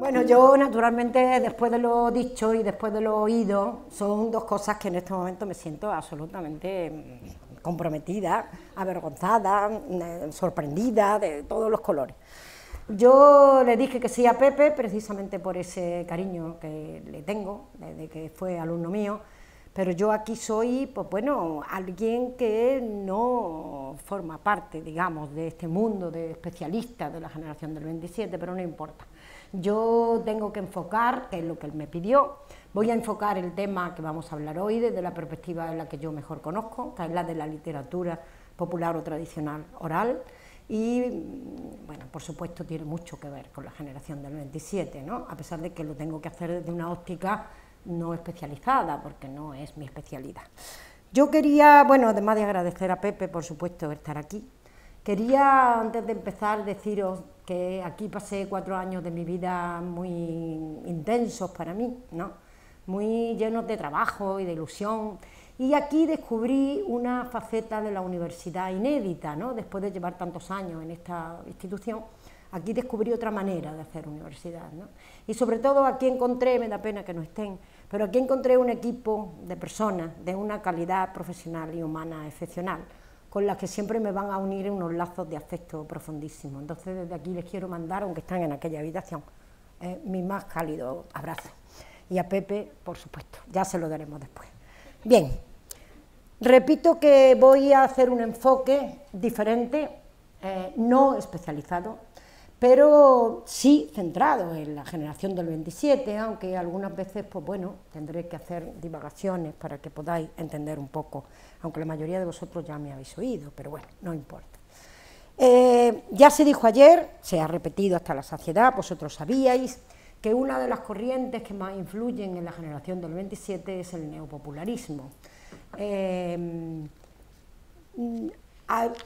Bueno, yo naturalmente, después de lo dicho y después de lo oído, son dos cosas que en este momento me siento absolutamente comprometida, avergonzada, sorprendida, de todos los colores. Yo le dije que sí a Pepe precisamente por ese cariño que le tengo, desde que fue alumno mío, pero yo aquí soy, pues bueno, alguien que no forma parte, digamos, de este mundo de especialistas de la generación del 27, pero no importa. Yo tengo que enfocar, que es lo que él me pidió, voy a enfocar el tema que vamos a hablar hoy desde la perspectiva en la que yo mejor conozco, que es la de la literatura popular o tradicional oral, y, bueno, por supuesto tiene mucho que ver con la generación del 27, ¿no? A pesar de que lo tengo que hacer desde una óptica no especializada, porque no es mi especialidad. Yo quería, bueno, además de agradecer a Pepe, por supuesto, estar aquí, quería, antes de empezar, deciros que aquí pasé 4 años de mi vida muy intensos para mí, ¿no? Muy llenos de trabajo y de ilusión, y aquí descubrí una faceta de la universidad inédita, ¿no? Después de llevar tantos años en esta institución, aquí descubrí otra manera de hacer universidad, ¿no? Y sobre todo aquí encontré, me da pena que no estén, pero aquí encontré un equipo de personas de una calidad profesional y humana excepcional, con las que siempre me van a unir unos lazos de afecto profundísimos. Entonces desde aquí les quiero mandar, aunque están en aquella habitación, mi más cálido abrazo. Y a Pepe, por supuesto, ya se lo daremos después. Bien, repito que voy a hacer un enfoque diferente, no especializado, pero sí centrado en la generación del 27, aunque algunas veces, pues bueno, tendré que hacer divagaciones para que podáis entender un poco, aunque la mayoría de vosotros ya me habéis oído, pero bueno, no importa. Ya se dijo ayer, se ha repetido hasta la saciedad, vosotros sabíais que una de las corrientes que más influyen en la generación del 27 es el neopopularismo.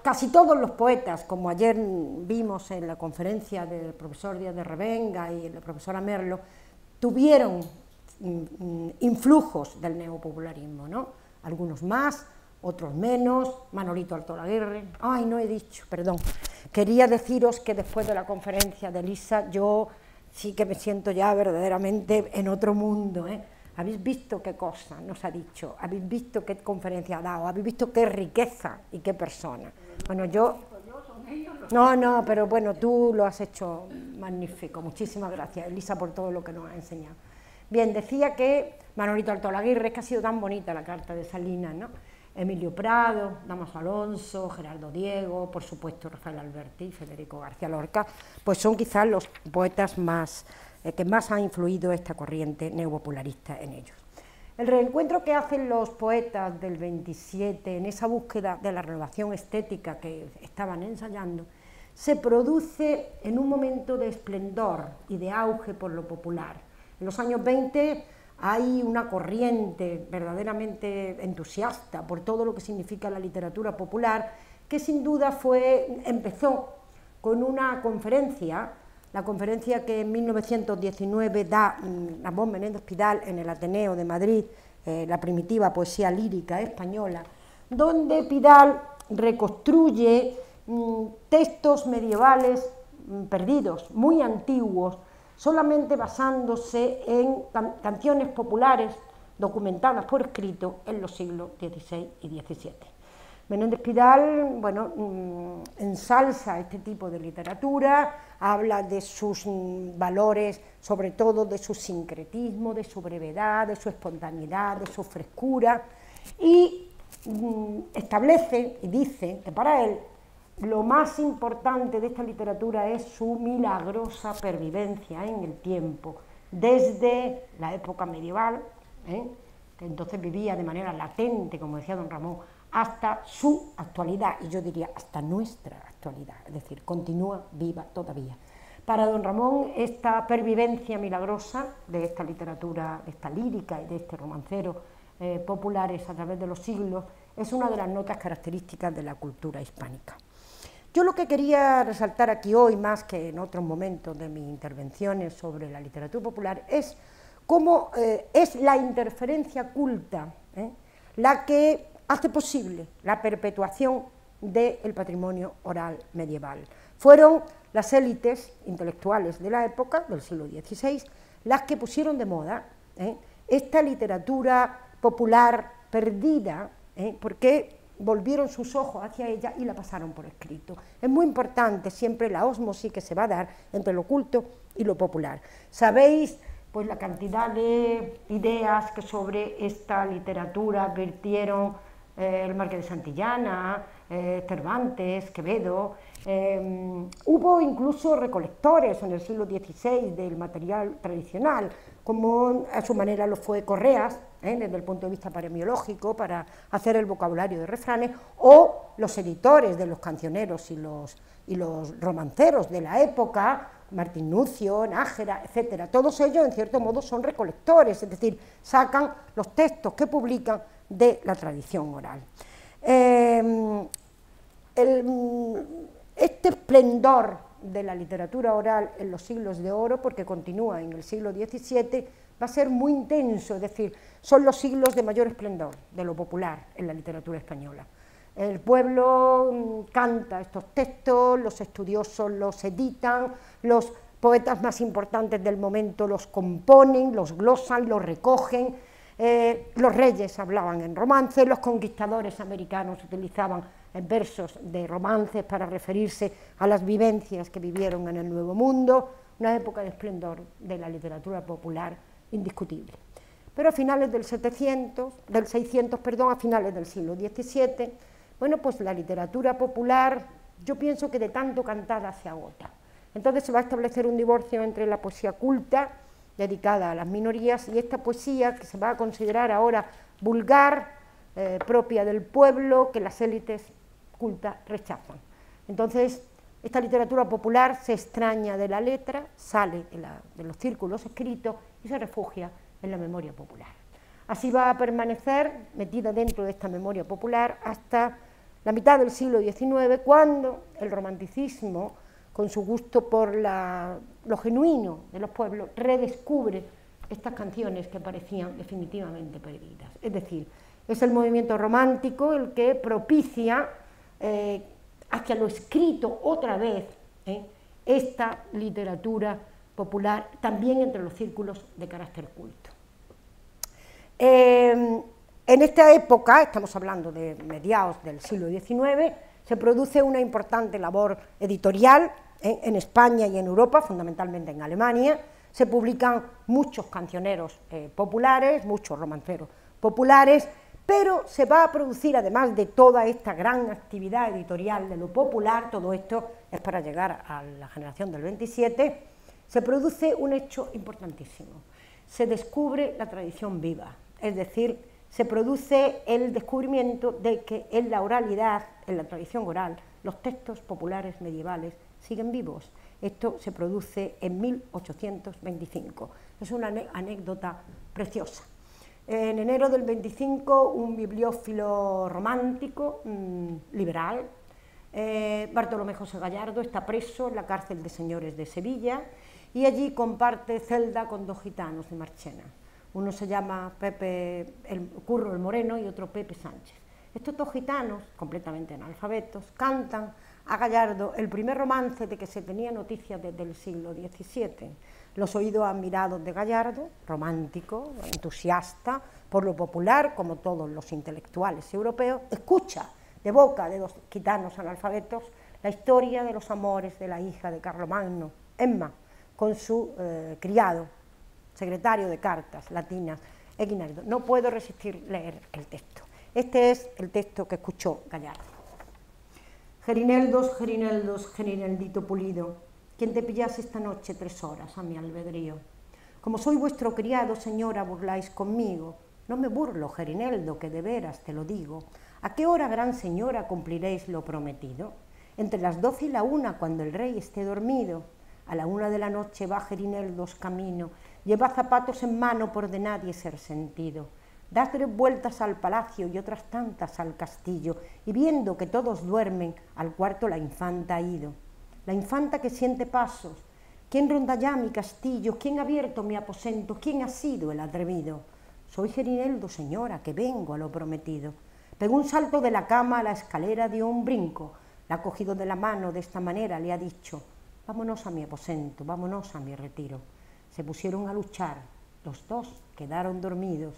Casi todos los poetas, como ayer vimos en la conferencia del profesor Díaz de Revenga y la profesora Merlo, tuvieron influjos del neopopularismo, ¿no? Algunos más, otros menos. Manolito Altolaguirre, ay, no he dicho, perdón, quería deciros que después de la conferencia de Elisa yo sí que me siento ya verdaderamente en otro mundo, ¿eh? Habéis visto qué cosa nos ha dicho, habéis visto qué conferencia ha dado, habéis visto qué riqueza y qué persona. Bueno, yo... No, pero bueno, tú lo has hecho magnífico, muchísimas gracias, Elisa, por todo lo que nos ha enseñado. Bien, decía que Manolito Altolaguirre, es que ha sido tan bonita la carta de Salinas, ¿no? Emilio Prado, Damaso Alonso, Gerardo Diego, por supuesto Rafael Alberti, Federico García Lorca, pues son quizás los poetas más... que más ha influido esta corriente neopopularista en ellos. El reencuentro que hacen los poetas del 27 en esa búsqueda de la renovación estética que estaban ensayando se produce en un momento de esplendor y de auge por lo popular. En los años 20 hay una corriente verdaderamente entusiasta por todo lo que significa la literatura popular, que sin duda empezó con una conferencia, la conferencia que en 1919 da Ramón Menéndez Pidal en el Ateneo de Madrid, la primitiva poesía lírica española, donde Pidal reconstruye textos medievales perdidos, muy antiguos, solamente basándose en canciones populares documentadas por escrito en los siglos XVI y XVII. Menéndez Pidal, bueno, ensalza este tipo de literatura, habla de sus valores, sobre todo de su sincretismo, de su brevedad, de su espontaneidad, de su frescura, y establece y dice que para él lo más importante de esta literatura es su milagrosa pervivencia en el tiempo, desde la época medieval, que entonces vivía de manera latente, como decía don Ramón, hasta su actualidad, y yo diría hasta nuestra actualidad, es decir, continúa viva todavía. Para don Ramón, esta pervivencia milagrosa de esta literatura, de esta lírica y de este romancero populares a través de los siglos, es una de las notas características de la cultura hispánica. Yo lo que quería resaltar aquí hoy, más que en otros momentos de mis intervenciones sobre la literatura popular, es cómo es la interferencia culta la que hace posible la perpetuación del patrimonio oral medieval. Fueron las élites intelectuales de la época, del siglo XVI, las que pusieron de moda esta literatura popular perdida, porque volvieron sus ojos hacia ella y la pasaron por escrito. Es muy importante siempre la ósmosis que se va a dar entre lo culto y lo popular. Sabéis pues la cantidad de ideas que sobre esta literatura vertieron el Marqués de Santillana, Cervantes, Quevedo. Hubo incluso recolectores en el siglo XVI del material tradicional, como a su manera lo fue Correas, desde el punto de vista paremiológico, para hacer el vocabulario de refranes, o los editores de los cancioneros y los romanceros de la época, Martín Nucio, Nájera, etcétera. Todos ellos, en cierto modo, son recolectores, es decir, sacan los textos que publican de la tradición oral. Este esplendor de la literatura oral en los siglos de oro, porque continúa en el siglo XVII, va a ser muy intenso, es decir, son los siglos de mayor esplendor de lo popular en la literatura española. El pueblo canta estos textos, los estudiosos los editan, los poetas más importantes del momento los componen, los glosan, los recogen, los reyes hablaban en romances, los conquistadores americanos utilizaban versos de romances para referirse a las vivencias que vivieron en el Nuevo Mundo, una época de esplendor de la literatura popular indiscutible. Pero a finales del 600, a finales del siglo XVII, bueno, pues la literatura popular, yo pienso que de tanto cantada se agota. Entonces se va a establecer un divorcio entre la poesía culta, dedicada a las minorías, y esta poesía que se va a considerar ahora vulgar, propia del pueblo, que las élites cultas rechazan. Entonces, esta literatura popular se extraña de la letra, sale de los círculos escritos y se refugia en la memoria popular. Así va a permanecer metida dentro de esta memoria popular hasta la mitad del siglo XIX, cuando el romanticismo, con su gusto por lo genuino de los pueblos, redescubre estas canciones que parecían definitivamente perdidas. Es decir, es el movimiento romántico el que propicia hacia lo escrito otra vez esta literatura popular, también entre los círculos de carácter culto. En esta época, estamos hablando de mediados del siglo XIX, se produce una importante labor editorial en España y en Europa, fundamentalmente en Alemania. Se publican muchos cancioneros populares, muchos romanceros populares, pero se va a producir, además de toda esta gran actividad editorial de lo popular, todo esto es para llegar a la generación del 27, se produce un hecho importantísimo. Se descubre la tradición viva, es decir, se produce el descubrimiento de que en la oralidad, en la tradición oral, los textos populares medievales siguen vivos. Esto se produce en 1825. Es una anécdota preciosa. En enero del 25, un bibliófilo romántico, liberal, Bartolomé José Gallardo, está preso en la cárcel de señores de Sevilla y allí comparte celda con dos gitanos de Marchena. Uno se llama Curro el Moreno y otro Pepe Sánchez. Estos dos gitanos, completamente analfabetos, cantan a Gallardo el primer romance de que se tenía noticia desde el siglo XVII. Los oídos admirados de Gallardo, romántico, entusiasta por lo popular, como todos los intelectuales europeos, escucha de boca de dos gitanos analfabetos la historia de los amores de la hija de Carlomagno, Emma, con su criado, secretario de cartas latinas, Eguinaldo. No puedo resistir leer el texto. Este es el texto que escuchó Gallardo. Gerineldos, Gerineldos, Gerineldito pulido, quien te pillase esta noche 3 horas a mi albedrío. Como soy vuestro criado, señora, burláis conmigo. No me burlo, Gerineldo, que de veras te lo digo. ¿A qué hora, gran señora, cumpliréis lo prometido? Entre las 12 y la 1, cuando el rey esté dormido. A la 1 de la noche va Gerineldos camino, lleva zapatos en mano por de nadie ser sentido. Da 3 vueltas al palacio y otras tantas al castillo, y viendo que todos duermen, al cuarto la infanta ha ido. La infanta que siente pasos. ¿Quién ronda ya mi castillo? ¿Quién ha abierto mi aposento? ¿Quién ha sido el atrevido? Soy Gerineldo, señora, que vengo a lo prometido. Pegó un salto de la cama a la escalera, dio un brinco. La ha cogido de la mano, de esta manera le ha dicho: vámonos a mi aposento, vámonos a mi retiro. Se pusieron a luchar, los dos quedaron dormidos.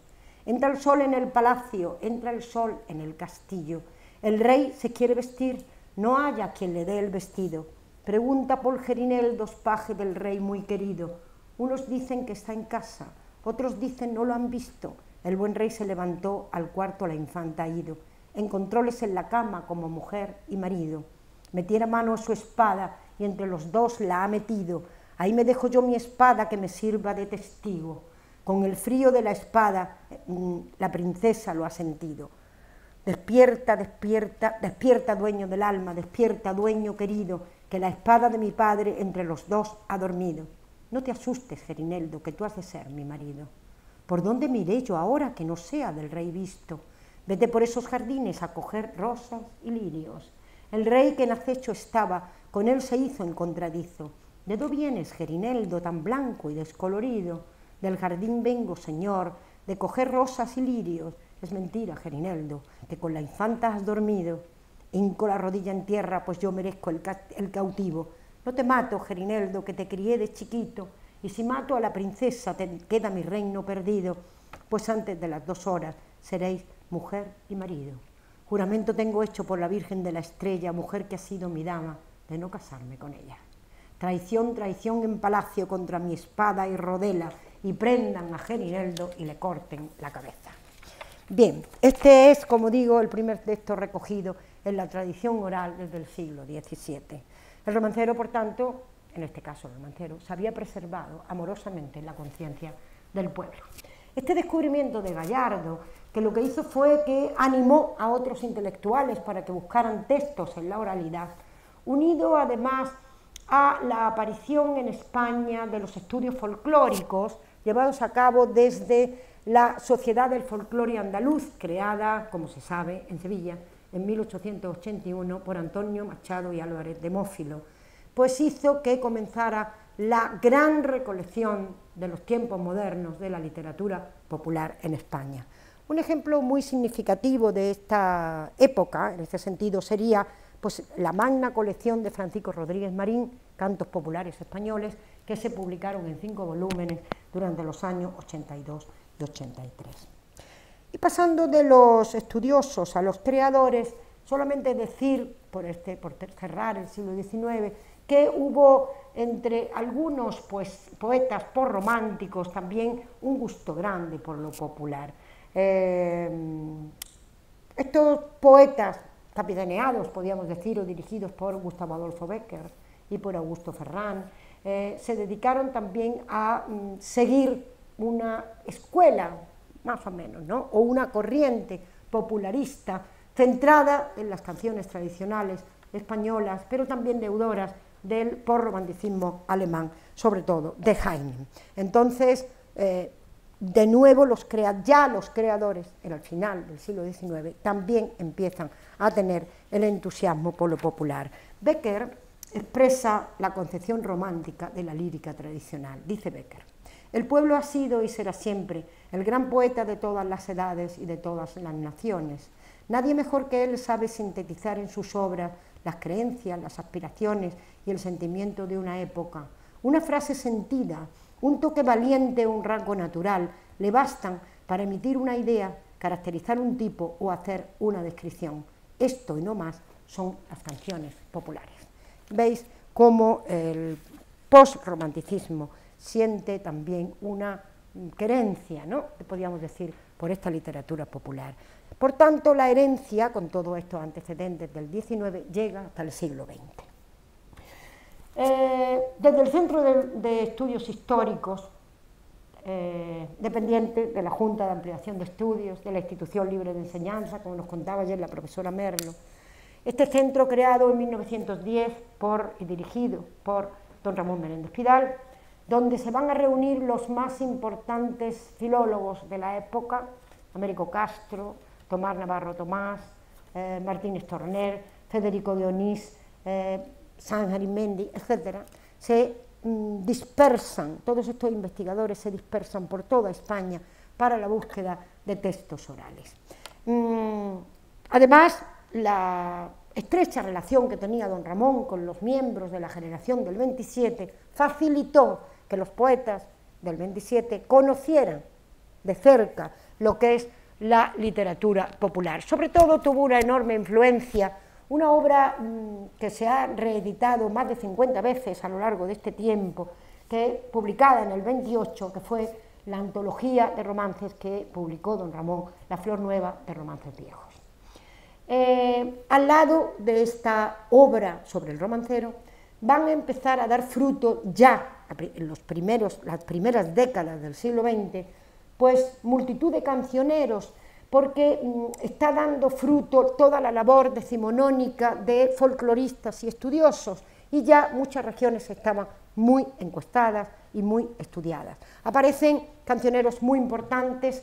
Entra el sol en el palacio, entra el sol en el castillo. El rey se quiere vestir, no haya quien le dé el vestido. Pregunta por Gerineldo, paje del rey muy querido. Unos dicen que está en casa, otros dicen no lo han visto. El buen rey se levantó, al cuarto la infanta ha ido. Encontróles en la cama como mujer y marido. Metiera mano a su espada y entre los dos la ha metido. Ahí me dejo yo mi espada que me sirva de testigo. Con el frío de la espada la princesa lo ha sentido. Despierta, despierta, despierta dueño del alma, despierta dueño querido, que la espada de mi padre entre los dos ha dormido. No te asustes, Gerineldo, que tú has de ser mi marido. ¿Por dónde me iré yo ahora que no sea del rey visto? Vete por esos jardines a coger rosas y lirios. El rey que en acecho estaba, con él se hizo encontradizo. ¿De dónde vienes, Gerineldo, tan blanco y descolorido? Del jardín vengo, señor, de coger rosas y lirios. Es mentira, Gerineldo, que con la infanta has dormido. Hinco la rodilla en tierra, pues yo merezco el cautivo. No te mato, Gerineldo, que te crié de chiquito, y si mato a la princesa te queda mi reino perdido, pues antes de las 2 horas seréis mujer y marido. Juramento tengo hecho por la Virgen de la Estrella, mujer que ha sido mi dama, de no casarme con ella. Traición, traición en palacio contra mi espada y rodela, y prendan a Gerineldo y le corten la cabeza. Bien, este es, como digo, el primer texto recogido en la tradición oral desde el siglo XVII. El romancero, por tanto, en este caso el romancero, se había preservado amorosamente en la conciencia del pueblo. Este descubrimiento de Gallardo, que lo que hizo fue que animó a otros intelectuales para que buscaran textos en la oralidad, unido además a la aparición en España de los estudios folclóricos llevados a cabo desde la Sociedad del Folclore Andaluz, creada, como se sabe, en Sevilla, en 1881 por Antonio Machado y Álvarez de Mófilo, pues hizo que comenzara la gran recolección de los tiempos modernos de la literatura popular en España. Un ejemplo muy significativo de esta época, en este sentido, sería pues, la magna colección de Francisco Rodríguez Marín, Cantos Populares Españoles, que se publicaron en 5 volúmenes durante los años 82 y 83. Y pasando de los estudiosos a los creadores, solamente decir, por cerrar el siglo XIX, que hubo entre algunos poetas posrománticos también un gusto grande por lo popular. Estos poetas capitaneados, podríamos decir, o dirigidos por Gustavo Adolfo Bécquer y por Augusto Ferrán, se dedicaron también a seguir una escuela, más o menos, ¿no? O una corriente popularista centrada en las canciones tradicionales españolas, pero también deudoras del posromanticismo alemán, sobre todo de Heine. Entonces, de nuevo, los creadores, en el final del siglo XIX, también empiezan a tener el entusiasmo por lo popular. Bécquer expresa la concepción romántica de la lírica tradicional. Dice Bécquer: el pueblo ha sido y será siempre el gran poeta de todas las edades y de todas las naciones. Nadie mejor que él sabe sintetizar en sus obras las creencias, las aspiraciones y el sentimiento de una época. Una frase sentida, un toque valiente o un rasgo natural le bastan para emitir una idea, caracterizar un tipo o hacer una descripción. Esto y no más son las canciones populares. Veis cómo el postromanticismo siente también una querencia, ¿no?, podríamos decir, por esta literatura popular. Por tanto, la herencia, con todos estos antecedentes del XIX, llega hasta el siglo XX. Desde el Centro de Estudios Históricos, dependiente de la Junta de Ampliación de Estudios, de la Institución Libre de Enseñanza, como nos contaba ayer la profesora Merlo, este centro creado en 1910 y dirigido por don Ramón Menéndez Pidal, donde se van a reunir los más importantes filólogos de la época, Américo Castro, Tomás Navarro Tomás, Martínez Torner, Federico de Onís, Sanz Arizmendi, etc., se dispersan, todos estos investigadores se dispersan por toda España para la búsqueda de textos orales. Además, estrecha relación que tenía don Ramón con los miembros de la generación del 27 facilitó que los poetas del 27 conocieran de cerca lo que es la literatura popular. Sobre todo tuvo una enorme influencia, una obra que se ha reeditado más de 50 veces a lo largo de este tiempo, que publicada en el 28, que fue la antología de romances que publicó don Ramón, La Flor Nueva de Romances Viejos. Al lado de esta obra sobre el romancero van a empezar a dar fruto ya en las primeras décadas del siglo XX, pues multitud de cancioneros, porque está dando fruto toda la labor decimonónica de folcloristas y estudiosos, y ya muchas regiones estaban muy encuestadas y muy estudiadas. Aparecen cancioneros muy importantes,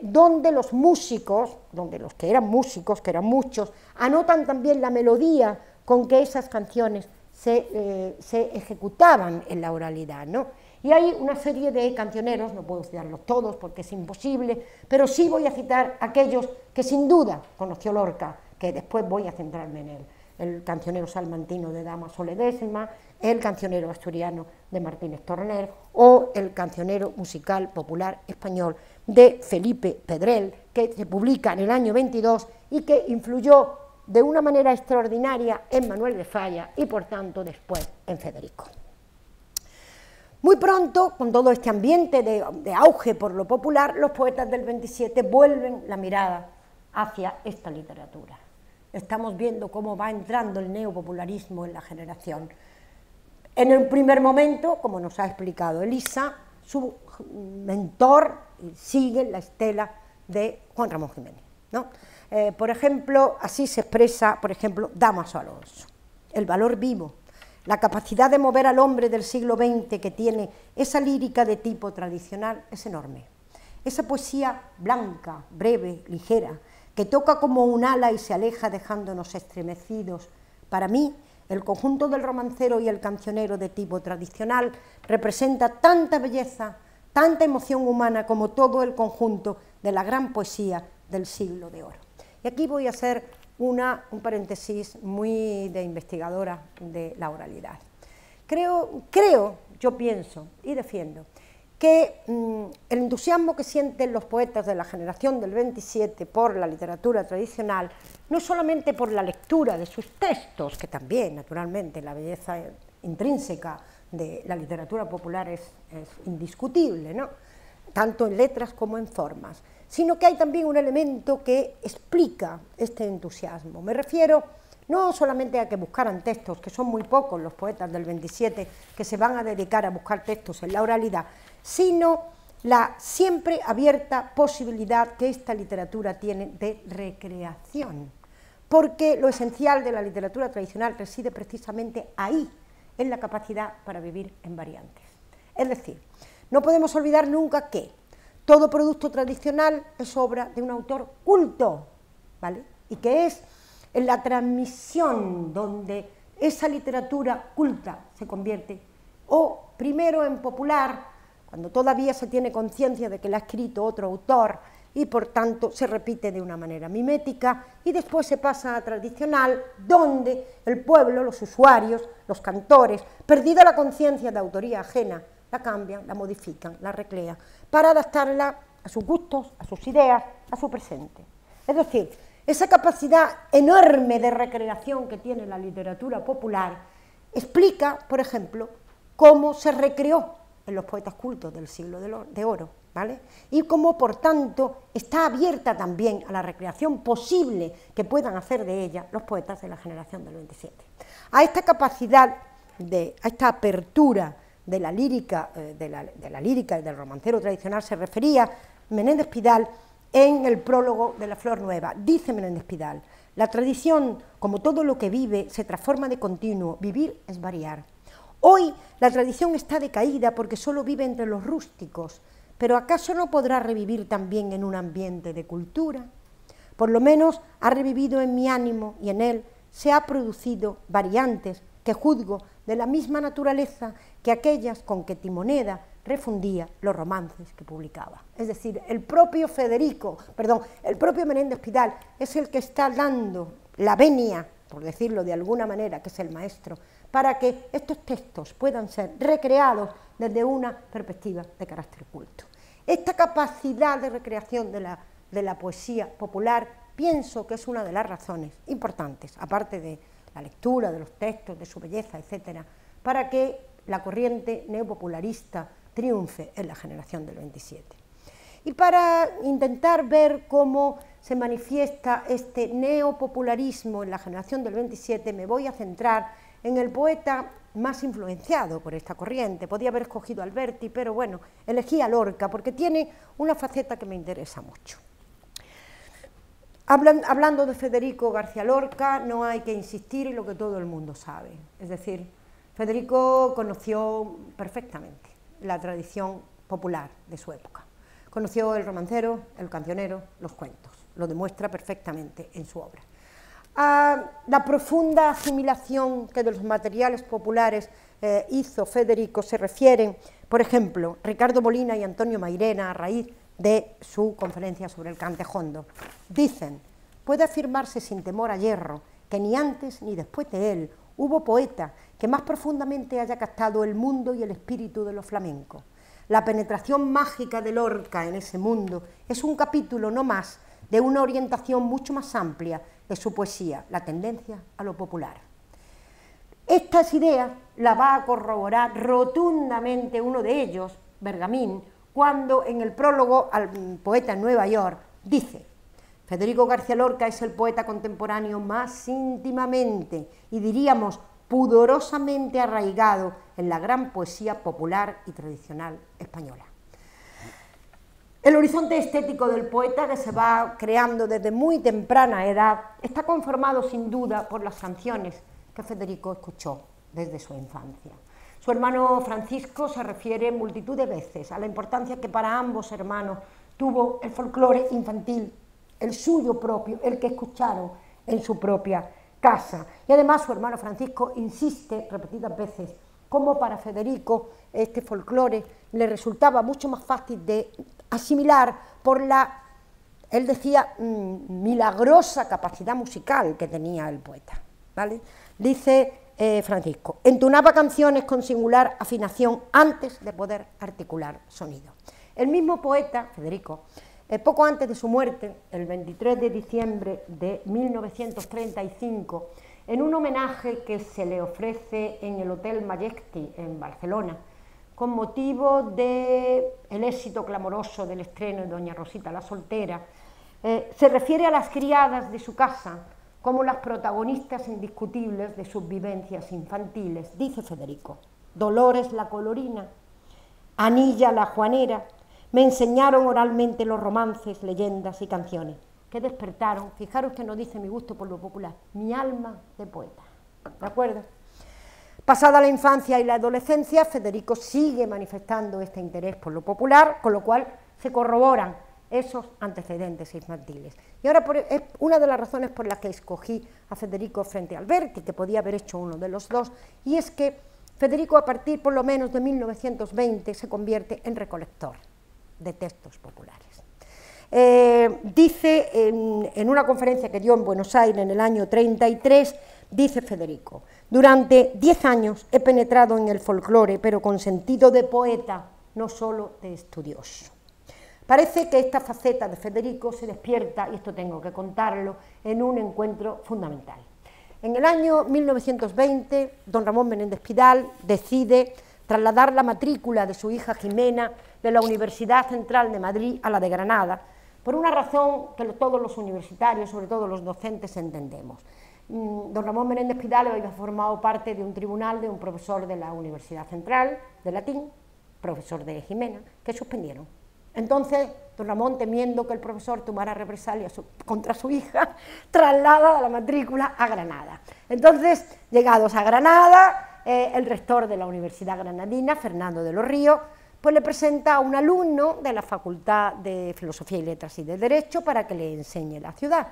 donde los músicos, donde los que eran músicos, que eran muchos, anotan también la melodía con que esas canciones se ejecutaban en la oralidad, ¿no? Y hay una serie de cancioneros, no puedo citarlos todos porque es imposible, pero sí voy a citar aquellos que sin duda conoció Lorca, que después voy a centrarme en él. El cancionero salmantino de Dámaso Ledesma, el cancionero asturiano de Martínez Torner o el cancionero musical popular español de Felipe Pedrell, que se publica en el año 22 y que influyó de una manera extraordinaria en Manuel de Falla y por tanto después en Federico. Muy pronto, con todo este ambiente de auge por lo popular, los poetas del 27 vuelven la mirada hacia esta literatura. Estamos viendo cómo va entrando el neopopularismo en la generación. En el primer momento, como nos ha explicado Elisa, su mentor sigue la estela de Juan Ramón Jiménez, ¿no? Por ejemplo, así se expresa, por ejemplo, Dámaso Alonso. El valor vivo, la capacidad de mover al hombre del siglo XX que tiene esa lírica de tipo tradicional es enorme. Esa poesía blanca, breve, ligera, que toca como un ala y se aleja dejándonos estremecidos. Para mí, el conjunto del romancero y el cancionero de tipo tradicional representa tanta belleza, tanta emoción humana como todo el conjunto de la gran poesía del siglo de oro. Y aquí voy a hacer un paréntesis muy de investigadora de la oralidad. Yo pienso y defiendo que el entusiasmo que sienten los poetas de la generación del 27 por la literatura tradicional, no solamente por la lectura de sus textos, que también, naturalmente, la belleza intrínseca de la literatura popular es indiscutible, ¿no?, tanto en letras como en formas, sino que hay también un elemento que explica este entusiasmo. Me refiero no solamente a que buscaran textos, que son muy pocos los poetas del 27 que se van a dedicar a buscar textos en la oralidad, sino la siempre abierta posibilidad que esta literatura tiene de recreación, porque lo esencial de la literatura tradicional reside precisamente ahí, en la capacidad para vivir en variantes. Es decir, no podemos olvidar nunca que todo producto tradicional es obra de un autor culto, ¿vale?, y que es en la transmisión donde esa literatura culta se convierte, o primero en popular, cuando todavía se tiene conciencia de que la ha escrito otro autor y por tanto se repite de una manera mimética, y después se pasa a tradicional, donde el pueblo, los usuarios, los cantores, perdida la conciencia de autoría ajena, la cambian, la modifican, la recrean, para adaptarla a sus gustos, a sus ideas, a su presente. Es decir, esa capacidad enorme de recreación que tiene la literatura popular explica, por ejemplo, cómo se recreó en los poetas cultos del siglo de oro, ¿vale?, y cómo, por tanto, está abierta también a la recreación posible que puedan hacer de ella los poetas de la generación del 27. A esta capacidad, a esta apertura de la lírica y del romancero tradicional se refería Menéndez Pidal en el prólogo de La Flor Nueva. Dice Menéndez Pidal: la tradición, como todo lo que vive, se transforma de continuo, vivir es variar. Hoy la tradición está decaída porque solo vive entre los rústicos, pero ¿acaso no podrá revivir también en un ambiente de cultura? Por lo menos ha revivido en mi ánimo y en él se ha producido variantes que juzgo de la misma naturaleza que aquellas con que Timoneda refundía los romances que publicaba. Es decir, el propio Menéndez Pidal es el que está dando la venia por decirlo de alguna manera, que es el maestro, para que estos textos puedan ser recreados desde una perspectiva de carácter culto. Esta capacidad de recreación de la poesía popular pienso que es una de las razones importantes, aparte de la lectura de los textos, de su belleza, etcétera, para que la corriente neopopularista triunfe en la generación del 27. Y para intentar ver cómo se manifiesta este neopopularismo en la generación del 27, me voy a centrar en el poeta más influenciado por esta corriente. Podía haber escogido a Alberti, pero bueno, elegí a Lorca porque tiene una faceta que me interesa mucho. Hablando de Federico García Lorca, no hay que insistir en lo que todo el mundo sabe. Es decir, Federico conoció perfectamente la tradición popular de su época. Conoció el romancero, el cancionero, los cuentos. Lo demuestra perfectamente en su obra. La profunda asimilación que de los materiales populares hizo Federico se refieren, por ejemplo, Ricardo Molina y Antonio Mairena a raíz de su conferencia sobre el Cantejondo. Dicen, puede afirmarse sin temor a hierro que ni antes ni después de él hubo poeta que más profundamente haya captado el mundo y el espíritu de los flamencos. La penetración mágica de Lorca en ese mundo es un capítulo no más de una orientación mucho más amplia de su poesía, la tendencia a lo popular. Estas ideas las va a corroborar rotundamente uno de ellos, Bergamín, cuando en el prólogo al poeta en Nueva York dice: Federico García Lorca es el poeta contemporáneo más íntimamente y diríamos pudorosamente arraigado en la gran poesía popular y tradicional española. El horizonte estético del poeta, que se va creando desde muy temprana edad, está conformado sin duda por las canciones que Federico escuchó desde su infancia. Su hermano Francisco se refiere multitud de veces a la importancia que para ambos hermanos tuvo el folclore infantil, el suyo propio, el que escucharon en su propia casa. Y además su hermano Francisco insiste repetidas veces cómo para Federico este folclore le resultaba mucho más fácil de asimilar por la, él decía, milagrosa capacidad musical que tenía el poeta, ¿vale? Dice Francisco, entonaba canciones con singular afinación antes de poder articular sonido. El mismo poeta, Federico, poco antes de su muerte, el 23 de diciembre de 1935, en un homenaje que se le ofrece en el Hotel Majestic en Barcelona, con motivo del éxito clamoroso del estreno de Doña Rosita la soltera, se refiere a las criadas de su casa como las protagonistas indiscutibles de sus vivencias infantiles. Dice Federico, Dolores la colorina, Anilla la juanera, me enseñaron oralmente los romances, leyendas y canciones que despertaron, fijaros que no dice mi gusto por lo popular, mi alma de poeta, ¿de acuerdo? Pasada la infancia y la adolescencia, Federico sigue manifestando este interés por lo popular, con lo cual se corroboran esos antecedentes infantiles. Y ahora es una de las razones por las que escogí a Federico frente a Alberti, que podía haber hecho uno de los dos, y es que Federico a partir por lo menos de 1920 se convierte en recolector de textos populares. Dice en una conferencia que dio en Buenos Aires en el año 33, dice Federico, durante 10 años he penetrado en el folclore, pero con sentido de poeta, no solo de estudioso. Parece que esta faceta de Federico se despierta, y esto tengo que contarlo, en un encuentro fundamental. En el año 1920, don Ramón Menéndez Pidal decide trasladar la matrícula de su hija Jimena de la Universidad Central de Madrid a la de Granada, por una razón que todos los universitarios, sobre todo los docentes, entendemos. Don Ramón Menéndez Pidal había formado parte de un tribunal de un profesor de la Universidad Central de latín, profesor de Jimena, que suspendieron. Entonces, don Ramón, temiendo que el profesor tomara represalias contra su hija, traslada la matrícula a Granada. Entonces, llegados a Granada, el rector de la Universidad Granadina, Fernando de los Ríos, pues le presenta a un alumno de la Facultad de Filosofía y Letras y de Derecho para que le enseñe la ciudad.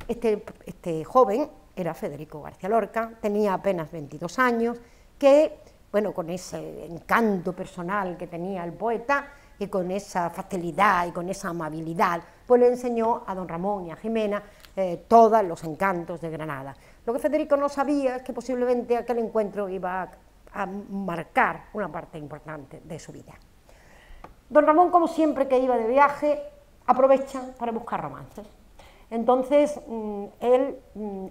Este joven era Federico García Lorca, tenía apenas 22 años, que, bueno, con ese encanto personal que tenía el poeta, y con esa facilidad y con esa amabilidad, pues le enseñó a don Ramón y a Jimena todos los encantos de Granada. Lo que Federico no sabía es que posiblemente aquel encuentro iba a marcar una parte importante de su vida. Don Ramón, como siempre que iba de viaje, aprovecha para buscar romances. Entonces, él,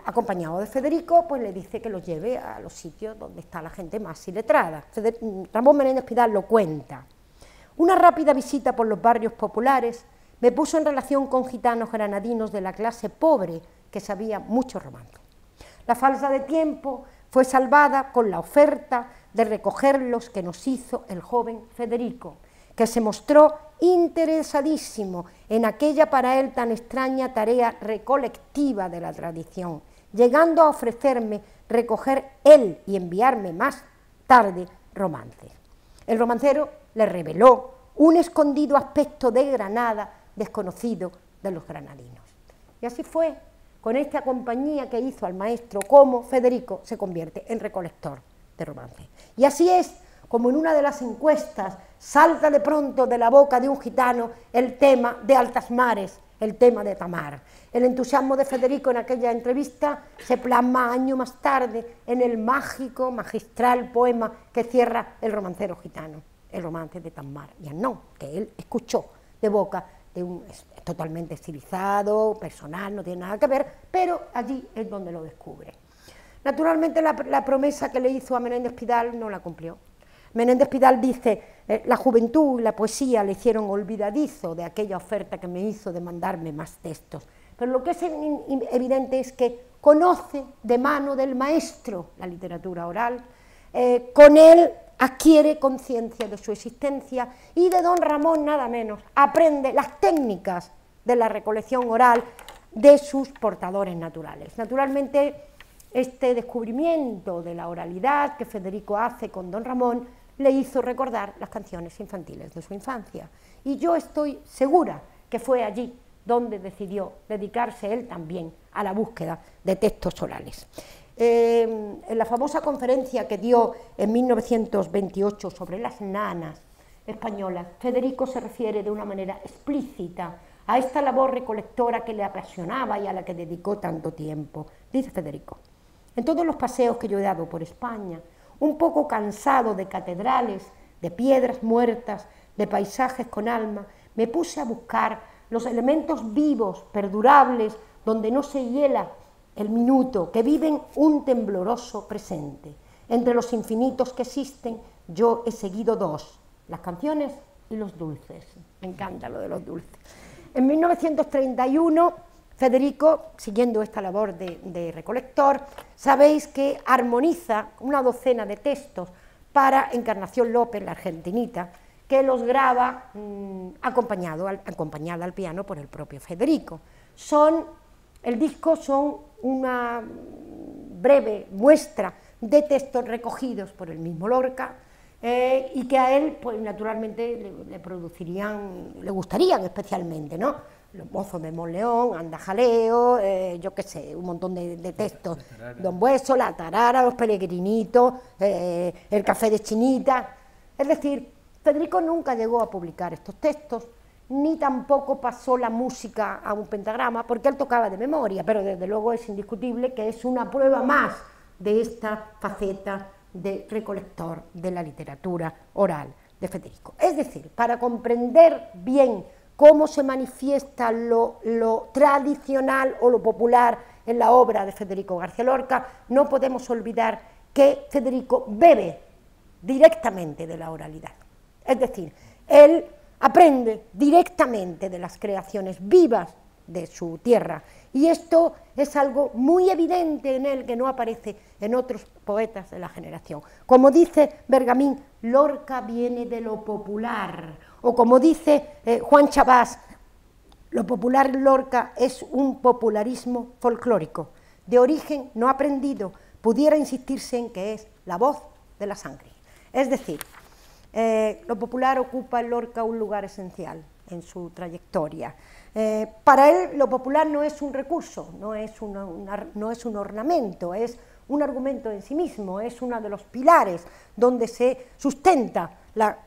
acompañado de Federico, pues le dice que los lleve a los sitios donde está la gente más iletrada. Ramón Menéndez Pidal lo cuenta. Una rápida visita por los barrios populares me puso en relación con gitanos granadinos de la clase pobre que sabía mucho romance. La falta de tiempo fue salvada con la oferta de recogerlos que nos hizo el joven Federico, que se mostró interesadísimo en aquella para él tan extraña tarea recolectiva de la tradición, llegando a ofrecerme recoger él y enviarme más tarde romances. El romancero le reveló un escondido aspecto de Granada desconocido de los granadinos. Y así fue, con esta compañía que hizo al maestro, como Federico se convierte en recolector de romances. Y así es como en una de las encuestas salta de pronto de la boca de un gitano el tema de Altas Mares, el tema de Tamar. El entusiasmo de Federico en aquella entrevista se plasma años más tarde en el mágico, magistral poema que cierra el romancero gitano, el romance de Tamar y Annón, que él escuchó de boca de un totalmente estilizado, personal, no tiene nada que ver, pero allí es donde lo descubre. Naturalmente la promesa que le hizo a Menéndez Pidal no la cumplió. Menéndez Pidal dice, la juventud y la poesía le hicieron olvidadizo de aquella oferta que me hizo de mandarme más textos. Pero lo que es evidente es que conoce de mano del maestro la literatura oral, con él adquiere conciencia de su existencia y de don Ramón nada menos, aprende las técnicas de la recolección oral de sus portadores naturales. Naturalmente, este descubrimiento de la oralidad que Federico hace con don Ramón le hizo recordar las canciones infantiles de su infancia. Y yo estoy segura que fue allí donde decidió dedicarse él también a la búsqueda de textos orales. En la famosa conferencia que dio en 1928 sobre las nanas españolas, Federico se refiere de una manera explícita a esta labor recolectora que le apasionaba y a la que dedicó tanto tiempo. Dice Federico: en todos los paseos que yo he dado por España, un poco cansado de catedrales, de piedras muertas, de paisajes con alma, me puse a buscar los elementos vivos, perdurables, donde no se hiela el minuto, que viven un tembloroso presente. Entre los infinitos que existen, yo he seguido dos, las canciones y los dulces. Me encanta lo de los dulces. En 1931, Federico, siguiendo esta labor de recolector, sabéis que armoniza una docena de textos para Encarnación López, la argentinita, que los graba acompañada al piano por el propio Federico. El disco son una breve muestra de textos recogidos por el mismo Lorca y que a él, pues naturalmente, le gustarían especialmente, ¿no? Los mozos de Monleón, Anda Jaleo, yo qué sé, un montón de textos, Don Bueso, La Tarara, Los Peregrinitos, El Café de Chinita. Es decir, Federico nunca llegó a publicar estos textos, ni tampoco pasó la música a un pentagrama, porque él tocaba de memoria, pero desde luego es indiscutible que es una prueba más de esta faceta de recolector de la literatura oral de Federico. Es decir, para comprender bien cómo se manifiesta lo tradicional o lo popular en la obra de Federico García Lorca, no podemos olvidar que Federico bebe directamente de la oralidad. Es decir, él aprende directamente de las creaciones vivas de su tierra, y esto es algo muy evidente en él que no aparece en otros poetas de la generación. Como dice Bergamín, Lorca viene de lo popular, o como dice Juan Chabás, lo popular en Lorca es un popularismo folclórico, de origen no aprendido, pudiera insistirse en que es la voz de la sangre. Es decir, lo popular ocupa en Lorca un lugar esencial en su trayectoria. Para él lo popular no es un recurso, no es un ornamento, es un argumento en sí mismo, es uno de los pilares donde se sustenta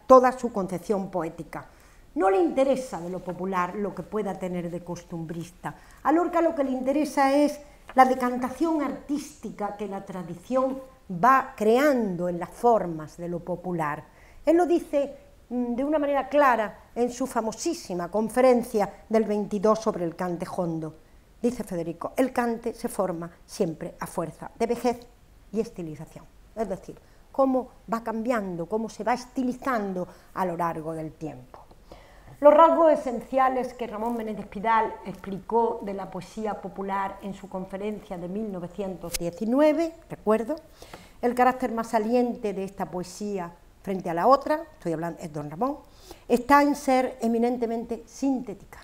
toda su concepción poética. No le interesa de lo popular lo que pueda tener de costumbrista. A Lorca lo que le interesa es la decantación artística que la tradición va creando en las formas de lo popular. Él lo dice de una manera clara en su famosísima conferencia del 22 sobre el cante jondo. Dice Federico, el cante se forma siempre a fuerza de vejez y estilización. Es decir, cómo va cambiando, cómo se va estilizando a lo largo del tiempo. Los rasgos esenciales que Ramón Menéndez Pidal explicó de la poesía popular en su conferencia de 1919, recuerdo, el carácter más saliente de esta poesía frente a la otra, estoy hablando de don Ramón, está en ser eminentemente sintética.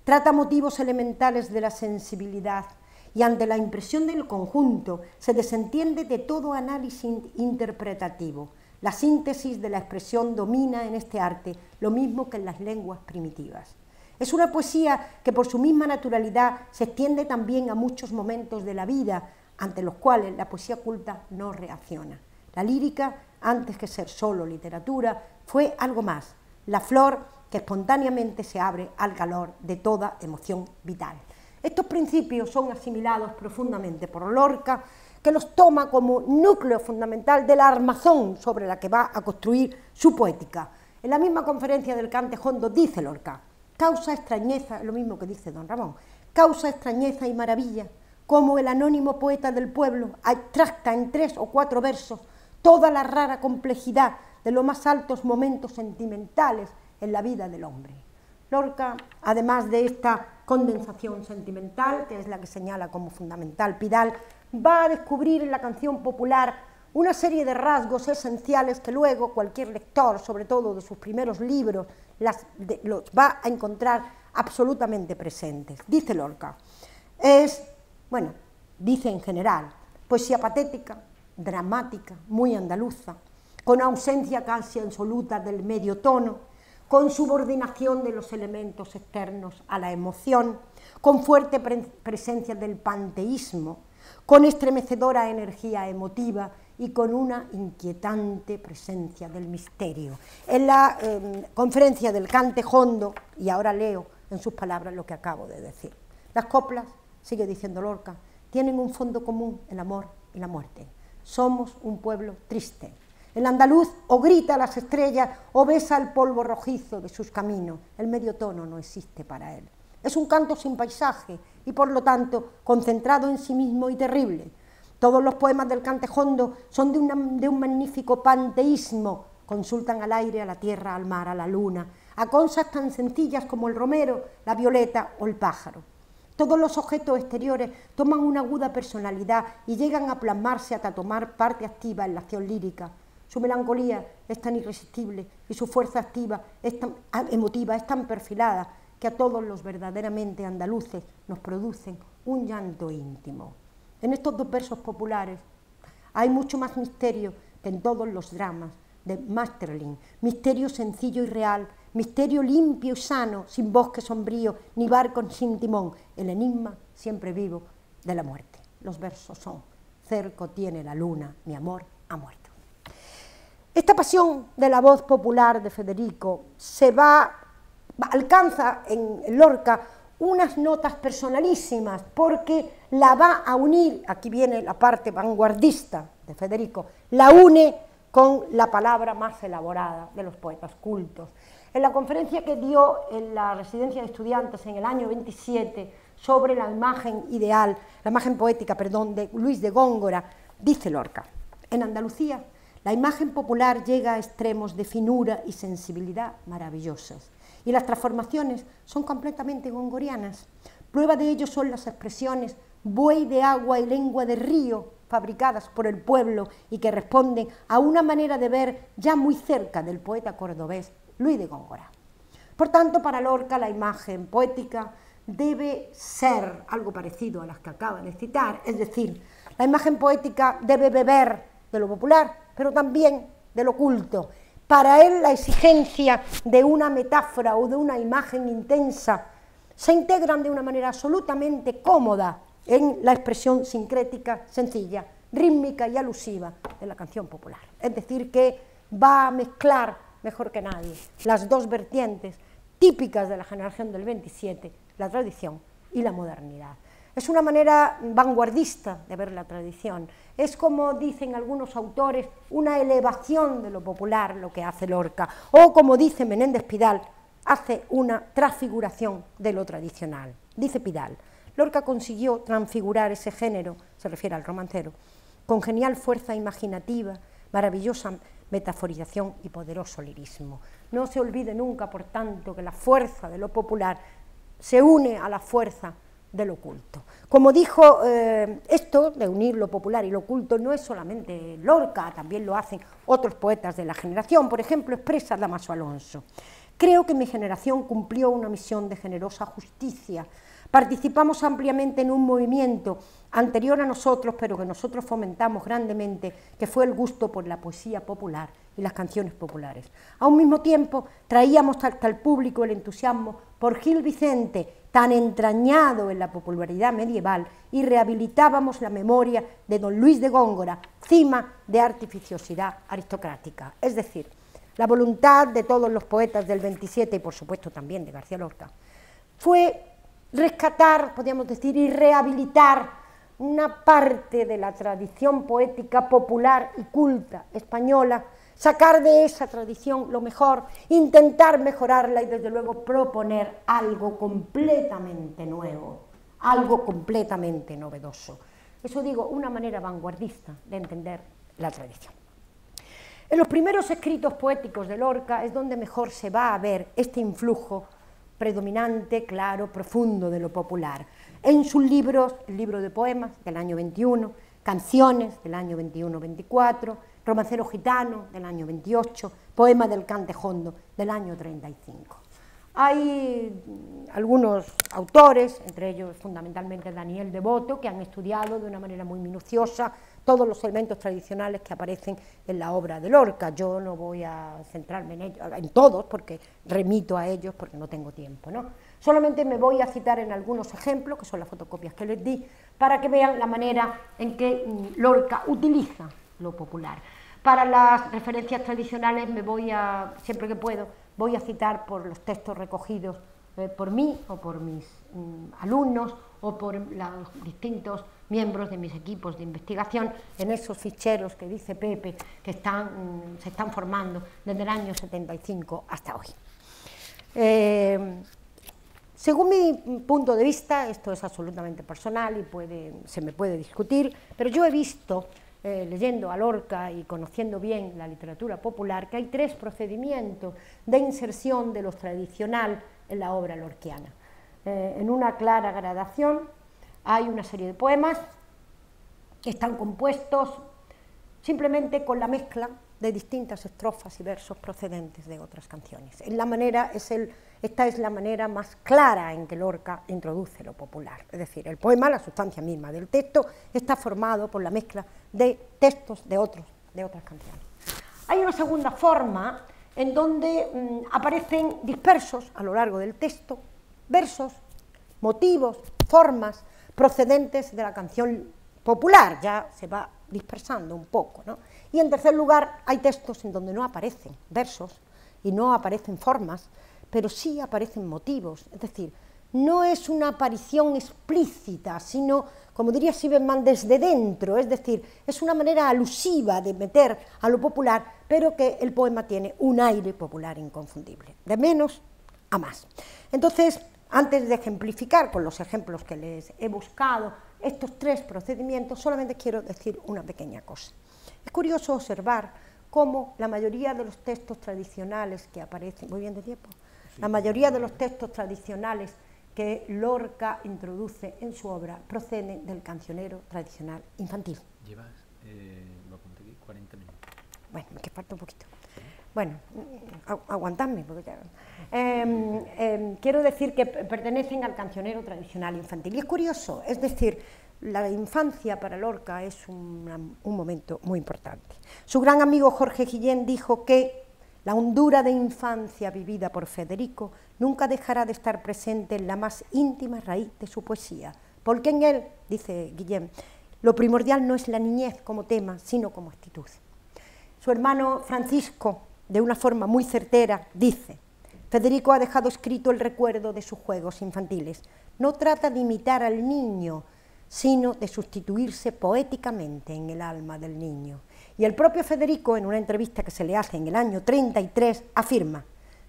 Trata motivos elementales de la sensibilidad y ante la impresión del conjunto se desentiende de todo análisis interpretativo. La síntesis de la expresión domina en este arte lo mismo que en las lenguas primitivas. Es una poesía que por su misma naturalidad se extiende también a muchos momentos de la vida ante los cuales la poesía culta no reacciona. La lírica, antes que ser solo literatura, fue algo más, la flor que espontáneamente se abre al calor de toda emoción vital. Estos principios son asimilados profundamente por Lorca, que los toma como núcleo fundamental de la armazón sobre la que va a construir su poética. En la misma conferencia del cante jondo dice Lorca, causa extrañeza, lo mismo que dice don Ramón, causa extrañeza y maravilla, como el anónimo poeta del pueblo abstracta en 3 o 4 versos toda la rara complejidad de los más altos momentos sentimentales en la vida del hombre. Lorca, además de esta condensación sentimental, que es la que señala como fundamental Pidal, va a descubrir en la canción popular una serie de rasgos esenciales que luego cualquier lector, sobre todo de sus primeros libros, los va a encontrar absolutamente presentes. Dice Lorca, dice en general, poesía patética, dramática, muy andaluza, con ausencia casi absoluta del medio tono, con subordinación de los elementos externos a la emoción, con fuerte presencia del panteísmo, con estremecedora energía emotiva y con una inquietante presencia del misterio. En la conferencia del cante jondo, y ahora leo en sus palabras lo que acabo de decir, las coplas, sigue diciendo Lorca, tienen un fondo común, el amor y la muerte. Somos un pueblo triste. El andaluz o grita a las estrellas o besa el polvo rojizo de sus caminos. El medio tono no existe para él. Es un canto sin paisaje y por lo tanto concentrado en sí mismo y terrible. Todos los poemas del cante jondo son de un magnífico panteísmo. Consultan al aire, a la tierra, al mar, a la luna, a cosas tan sencillas como el romero, la violeta o el pájaro. Todos los objetos exteriores toman una aguda personalidad y llegan a plasmarse hasta tomar parte activa en la acción lírica. Su melancolía es tan irresistible y su fuerza activa, emotiva, es tan perfilada que a todos los verdaderamente andaluces nos producen un llanto íntimo. En estos 2 versos populares hay mucho más misterio que en todos los dramas de Maeterlinck, misterio sencillo y real, misterio limpio y sano, sin bosque sombrío, ni barco sin timón, el enigma siempre vivo de la muerte. Los versos son, cerco tiene la luna, mi amor ha muerto. Esta pasión de la voz popular de Federico alcanza en Lorca unas notas personalísimas porque la va a unir, aquí viene la parte vanguardista de Federico, la une con la palabra más elaborada de los poetas cultos. En la conferencia que dio en la residencia de estudiantes en el año 27 sobre la imagen ideal, la imagen poética, perdón, de Luis de Góngora, dice Lorca, en Andalucía la imagen popular llega a extremos de finura y sensibilidad maravillosas y las transformaciones son completamente gongorianas. Prueba de ello son las expresiones buey de agua y lengua de río fabricadas por el pueblo y que responden a una manera de ver ya muy cerca del poeta cordobés Luis de Góngora. Por tanto, para Lorca la imagen poética debe ser algo parecido a las que acaba de citar, es decir, la imagen poética debe beber de lo popular, pero también de lo culto. Para él la exigencia de una metáfora o de una imagen intensa se integran de una manera absolutamente cómoda en la expresión sincrética, sencilla, rítmica y alusiva de la canción popular. Es decir, que va a mezclar mejor que nadie las 2 vertientes típicas de la generación del 27, la tradición y la modernidad. Es una manera vanguardista de ver la tradición, es como dicen algunos autores, una elevación de lo popular lo que hace Lorca, o como dice Menéndez Pidal, hace una transfiguración de lo tradicional. Dice Pidal, Lorca consiguió transfigurar ese género, se refiere al romancero, con genial fuerza imaginativa, maravillosa metaforización y poderoso lirismo. No se olvide nunca, por tanto, que la fuerza de lo popular se une a la fuerza del oculto. Como dijo, esto de unir lo popular y lo oculto no es solamente Lorca, también lo hacen otros poetas de la generación, por ejemplo, expresa Dámaso Alonso. Creo que mi generación cumplió una misión de generosa justicia. Participamos ampliamente en un movimiento anterior a nosotros, pero que nosotros fomentamos grandemente, que fue el gusto por la poesía popular y las canciones populares. A un mismo tiempo, traíamos hasta el público el entusiasmo por Gil Vicente, tan entrañado en la popularidad medieval, y rehabilitábamos la memoria de don Luis de Góngora, cima de artificiosidad aristocrática. Es decir, la voluntad de todos los poetas del 27 y por supuesto también de García Lorca fue rescatar, podríamos decir, y rehabilitar una parte de la tradición poética popular y culta española, sacar de esa tradición lo mejor, intentar mejorarla y desde luego proponer algo completamente nuevo, algo completamente novedoso. Eso digo, una manera vanguardista de entender la tradición. En los primeros escritos poéticos de Lorca es donde mejor se va a ver este influjo predominante, claro, profundo de lo popular. En sus libros, el libro de poemas del año 21, Canciones del año 21-24, Romancero gitano del año 28, Poema del Cantejondo del año 35. Hay algunos autores, entre ellos fundamentalmente Daniel Devoto, que han estudiado de una manera muy minuciosa todos los elementos tradicionales que aparecen en la obra de Lorca. Yo no voy a centrarme en ellos, en todos, porque remito a ellos porque no tengo tiempo, ¿no? Solamente me voy a citar en algunos ejemplos, que son las fotocopias que les di, para que vean la manera en que Lorca utiliza lo popular. Para las referencias tradicionales me voy a, siempre que puedo, voy a citar por los textos recogidos por mí o por mis alumnos o por los distintos miembros de mis equipos de investigación en esos ficheros que dice Pepe que se están formando desde el año 75 hasta hoy. Según mi punto de vista, esto es absolutamente personal y se me puede discutir, pero yo he visto, leyendo a Lorca y conociendo bien la literatura popular, que hay tres procedimientos de inserción de lo tradicional en la obra lorquiana. En una clara gradación hay una serie de poemas que están compuestos simplemente con la mezcla de distintas estrofas y versos procedentes de otras canciones. Esta es la manera más clara en que Lorca introduce lo popular, es decir, el poema, la sustancia misma del texto, está formado por la mezcla de textos de otras canciones. Hay una segunda forma en donde aparecen dispersos a lo largo del texto versos, motivos, formas procedentes de la canción popular, ya se va dispersando un poco, ¿no? Y en tercer lugar hay textos en donde no aparecen versos y no aparecen formas, pero sí aparecen motivos, es decir, no es una aparición explícita, sino, como diría Siebenmann, desde dentro, es decir, es una manera alusiva de meter a lo popular, pero que el poema tiene un aire popular inconfundible, de menos a más. Entonces, antes de ejemplificar con los ejemplos que les he buscado estos tres procedimientos, solamente quiero decir una pequeña cosa. Es curioso observar cómo la mayoría de los textos tradicionales que aparecen, ¿voy bien de tiempo? La mayoría de los textos tradicionales que Lorca introduce en su obra proceden del cancionero tradicional infantil. Llevas, lo apunté aquí, 40 minutos. Bueno, me falta un poquito. Bueno, aguantadme, porque quiero decir que pertenecen al cancionero tradicional infantil. Y es curioso, es decir, la infancia para Lorca es un momento muy importante. Su gran amigo Jorge Guillén dijo que la hondura de infancia vivida por Federico nunca dejará de estar presente en la más íntima raíz de su poesía, porque en él, dice Guillén, lo primordial no es la niñez como tema, sino como actitud. Su hermano Francisco, de una forma muy certera, dice: Federico ha dejado escrito el recuerdo de sus juegos infantiles. No trata de imitar al niño, sino de sustituirse poéticamente en el alma del niño. Y el propio Federico, en una entrevista que se le hace en el año 33, afirma: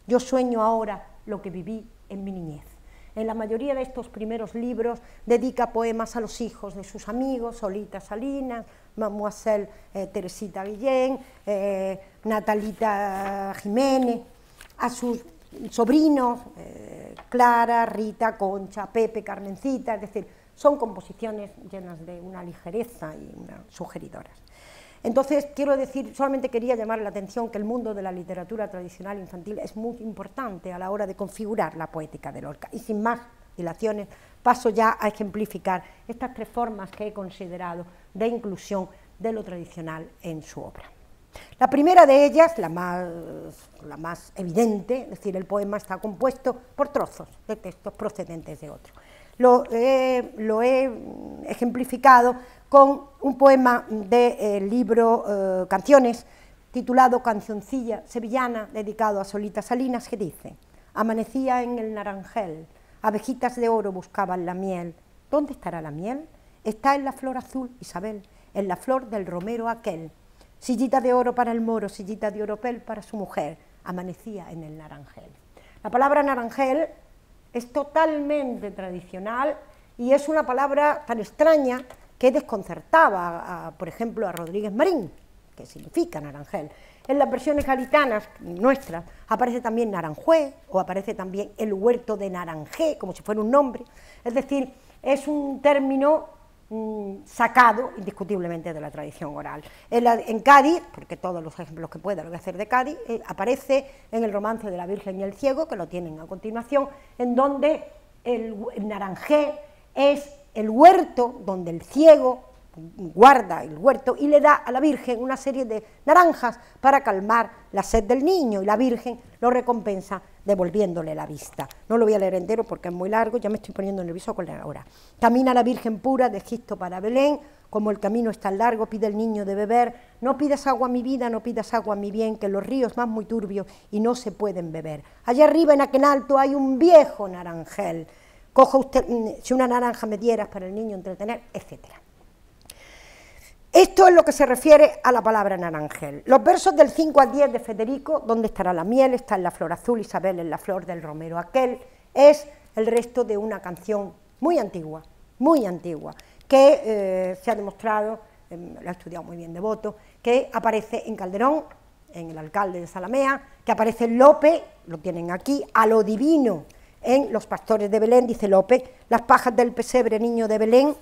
yo sueño ahora lo que viví en mi niñez. En la mayoría de estos primeros libros dedica poemas a los hijos de sus amigos, Solita Salinas, Mademoiselle Teresita Guillén, Natalita Jiménez, a sus sobrinos, Clara, Rita, Concha, Pepe, Carmencita, es decir, son composiciones llenas de una ligereza y sugeridoras. Entonces, quiero decir, solamente quería llamar la atención que el mundo de la literatura tradicional infantil es muy importante a la hora de configurar la poética de Lorca. Y sin más dilaciones, paso ya a ejemplificar estas tres formas que he considerado de inclusión de lo tradicional en su obra. La primera de ellas, la más evidente, es decir, el poema está compuesto por trozos de textos procedentes de otro. Lo he ejemplificado con un poema del libro Canciones, titulado Cancioncilla Sevillana, dedicado a Solita Salinas, que dice: amanecía en el naranjel, abejitas de oro buscaban la miel. ¿Dónde estará la miel? Está en la flor azul, Isabel, en la flor del romero aquel. Sillita de oro para el moro, sillita de oropel para su mujer, amanecía en el naranjel. La palabra naranjel es totalmente tradicional y es una palabra tan extraña que desconcertaba, por ejemplo, a Rodríguez Marín, que significa naranjel. En las versiones gaditanas nuestras aparece también Naranjué, o aparece también el huerto de Naranjé, como si fuera un nombre. Es decir, es un término sacado indiscutiblemente de la tradición oral. En Cádiz, porque todos los ejemplos que pueda lo voy a hacer de Cádiz, aparece en el romance de la Virgen y el Ciego, que lo tienen a continuación, en donde el naranjé es el huerto donde el ciego guarda el huerto y le da a la Virgen una serie de naranjas para calmar la sed del niño, y la Virgen lo recompensa devolviéndole la vista. No lo voy a leer entero porque es muy largo, ya me estoy poniendo nervioso con la hora. Camina la Virgen pura de Egipto para Belén, como el camino es tan largo, pide el niño de beber. No pidas agua mi vida, no pidas agua mi bien, que los ríos van muy turbios y no se pueden beber. Allá arriba en aquel alto hay un viejo naranjel. Coja usted, si una naranja me dieras para el niño entretener, etcétera. Esto es lo que se refiere a la palabra naranjel. Los versos del 5 al 10 de Federico, ¿dónde estará la miel? Está en la flor azul, Isabel en la flor del romero aquel, es el resto de una canción muy antigua, que se ha demostrado, lo ha estudiado muy bien Devoto, que aparece en Calderón, en El alcalde de Zalamea, que aparece en Lope, lo tienen aquí, a lo divino, en Los pastores de Belén, dice Lope: las pajas del pesebre, niño de Belén,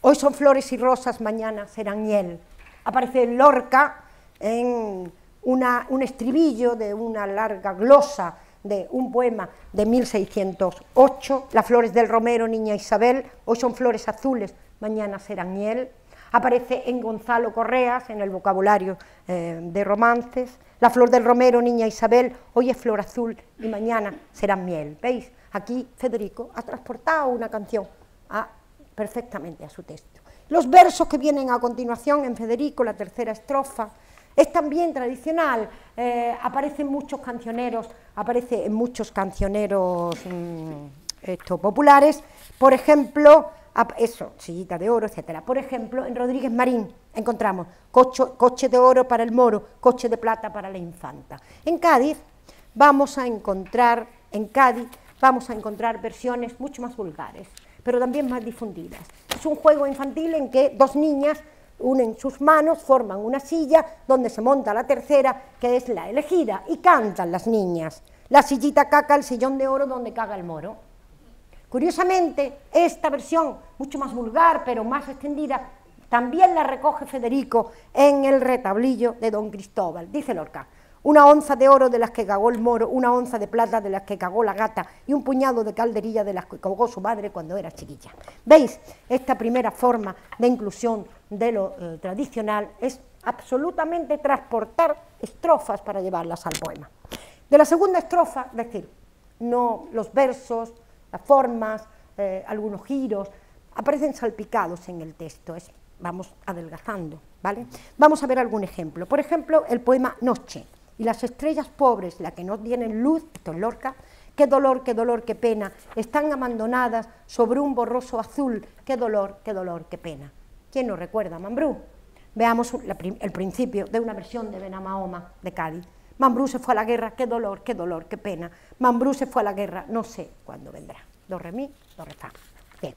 hoy son flores y rosas, mañana serán miel. Aparece en Lorca en un estribillo de una larga glosa de un poema de 1608, las flores del romero, niña Isabel, hoy son flores azules, mañana serán miel. Aparece en Gonzalo Correas, en el vocabulario de romances, la flor del romero, niña Isabel, hoy es flor azul y mañana será miel. ¿Veis? Aquí Federico ha transportado una canción perfectamente a su texto. Los versos que vienen a continuación en Federico, la tercera estrofa, es también tradicional, aparece en muchos cancioneros, populares, por ejemplo, Sillita de oro, etcétera. Por ejemplo, en Rodríguez Marín encontramos coche de oro para el moro, coche de plata para la infanta. En Cádiz vamos a encontrar versiones mucho más vulgares, pero también más difundidas. Es un juego infantil en que dos niñas unen sus manos, forman una silla donde se monta la tercera, que es la elegida, y cantan las niñas: la sillita caca, el sillón de oro donde caga el moro. Curiosamente, esta versión, mucho más vulgar, pero más extendida, también la recoge Federico en el retablillo de Don Cristóbal. Dice Lorca: una onza de oro de las que cagó el moro, una onza de plata de las que cagó la gata y un puñado de calderilla de las que cagó su madre cuando era chiquilla. ¿Veis? Esta primera forma de inclusión de lo tradicional es absolutamente transportar estrofas para llevarlas al poema. De la segunda estrofa, es decir, no los versos, las formas, algunos giros, aparecen salpicados en el texto, vamos adelgazando, ¿vale? Vamos a ver algún ejemplo. Por ejemplo, el poema Noche. y las estrellas pobres, las que no tienen luz, esto es Lorca, qué dolor, qué pena, están abandonadas sobre un borroso azul, qué dolor, qué pena. ¿Quién nos recuerda a Mambrú? Veamos el principio de una versión de Benamahoma de Cádiz. Mambrú se fue a la guerra, qué dolor, qué pena. Mambrú se fue a la guerra, no sé cuándo vendrá. Do, re, mi, do, re, fa. Bien.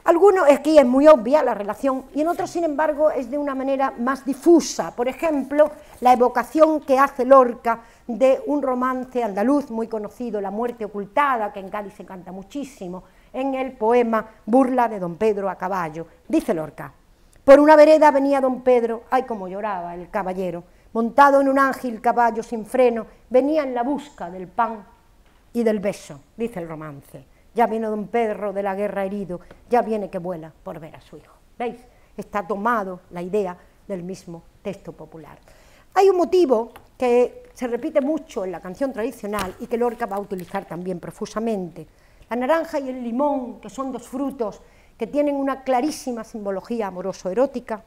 Algunos, aquí es muy obvia la relación, y en otros, sin embargo, es de una manera más difusa. Por ejemplo, la evocación que hace Lorca de un romance andaluz muy conocido, La muerte ocultada, que en Cádiz se canta muchísimo, en el poema Burla de don Pedro a caballo. Dice Lorca: por una vereda venía don Pedro, ay cómo lloraba el caballero, montado en un ágil caballo sin freno, venía en la busca del pan y del beso, dice el romance. Ya viene don Pedro de la guerra herido, ya viene que vuela por ver a su hijo. ¿Veis? Está tomado la idea del mismo texto popular. Hay un motivo que se repite mucho en la canción tradicional y que Lorca va a utilizar también profusamente. La naranja y el limón, que son dos frutos que tienen una clarísima simbología amoroso-erótica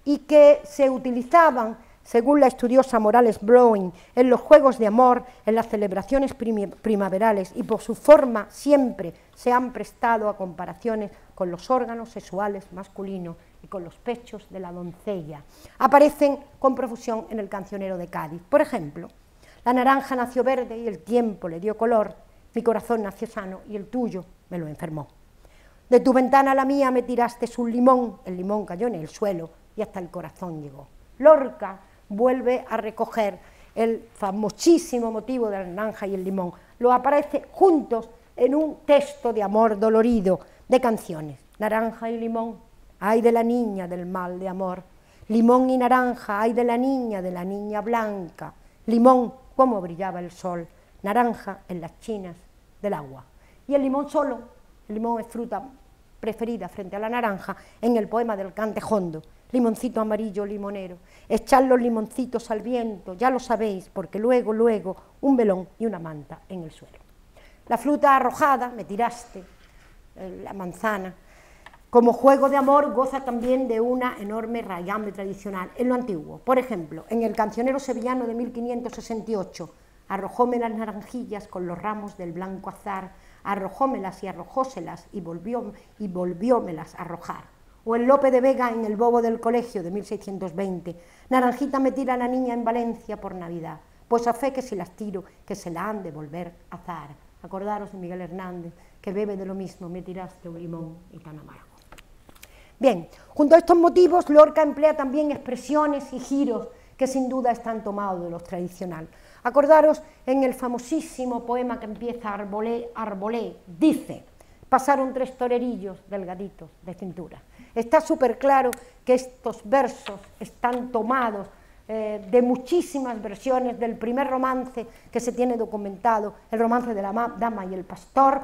y que se utilizaban, según la estudiosa Morales Blowing, en los juegos de amor, en las celebraciones primaverales, y por su forma siempre se han prestado a comparaciones con los órganos sexuales masculinos y con los pechos de la doncella. Aparecen con profusión en el cancionero de Cádiz. Por ejemplo, la naranja nació verde y el tiempo le dio color, mi corazón nació sano y el tuyo me lo enfermó. De tu ventana a la mía me tiraste un limón, el limón cayó en el suelo y hasta el corazón llegó. Lorca vuelve a recoger el famosísimo motivo de la naranja y el limón, lo aparece juntos en un texto de amor dolorido de canciones. Naranja y limón, ay de la niña del mal de amor, limón y naranja, ay de la niña blanca, limón, cómo brillaba el sol, naranja en las chinas del agua. Y el limón solo, el limón es fruta preferida frente a la naranja en el poema del Cantejondo. Limoncito amarillo limonero, echad los limoncitos al viento, ya lo sabéis, porque luego, un velón y una manta en el suelo. La fruta arrojada, me tiraste, la manzana, como juego de amor goza también de una enorme raigambre tradicional en lo antiguo. Por ejemplo, en el cancionero sevillano de 1568, arrojóme las naranjillas con los ramos del blanco azar, arrojómelas y arrojóselas y volviómelas a arrojar. O el Lope de Vega en El bobo del colegio de 1620, naranjita me tira la niña en Valencia por Navidad, pues a fe que si las tiro, que se la han de volver a azar. Acordaros de Miguel Hernández, que bebe de lo mismo, me tiraste un limón y tan amargo. Bien, junto a estos motivos, Lorca emplea también expresiones y giros que sin duda están tomados de los tradicionales. Acordaros en el famosísimo poema que empieza Arbolé, Arbolé, dice: pasaron 3 torerillos delgaditos de cintura. Está súper claro que estos versos están tomados de muchísimas versiones del primer romance que se tiene documentado, el romance de la Dama y el Pastor,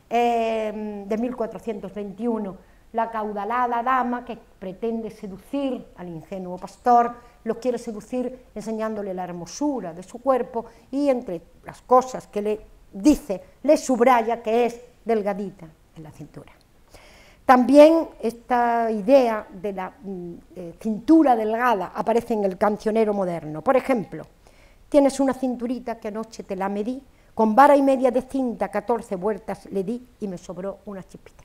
de 1421, la caudalada dama que pretende seducir al ingenuo pastor, lo quiere seducir enseñándole la hermosura de su cuerpo y entre las cosas que le dice, le subraya que es delgadita en la cintura. También esta idea de la cintura delgada aparece en el cancionero moderno. Por ejemplo, tienes una cinturita que anoche te la medí, con vara y media de cinta 14 vueltas le di y me sobró una chispita.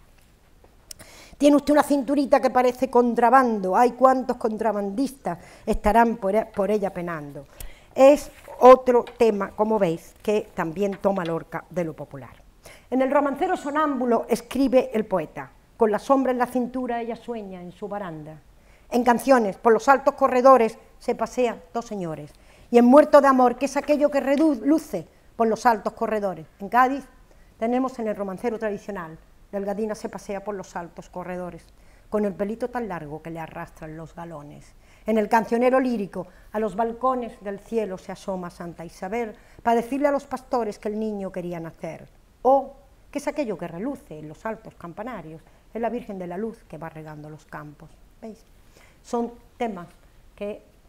Tiene usted una cinturita que parece contrabando, hay cuantos contrabandistas estarán por ella penando. Es otro tema, como veis, que también toma Lorca de lo popular. En el romancero sonámbulo escribe el poeta: con la sombra en la cintura ella sueña en su baranda. En canciones, por los altos corredores se pasean 2 señores. Y en Muerto de amor, que es aquello que reluce por los altos corredores. En Cádiz tenemos en el romancero tradicional: delgadina se pasea por los altos corredores, con el pelito tan largo que le arrastran los galones. En el cancionero lírico, a los balcones del cielo se asoma Santa Isabel para decirle a los pastores que el niño quería nacer. O, que es aquello que reluce en los altos campanarios, es la Virgen de la Luz que va regando los campos. ¿Veis? Son temas,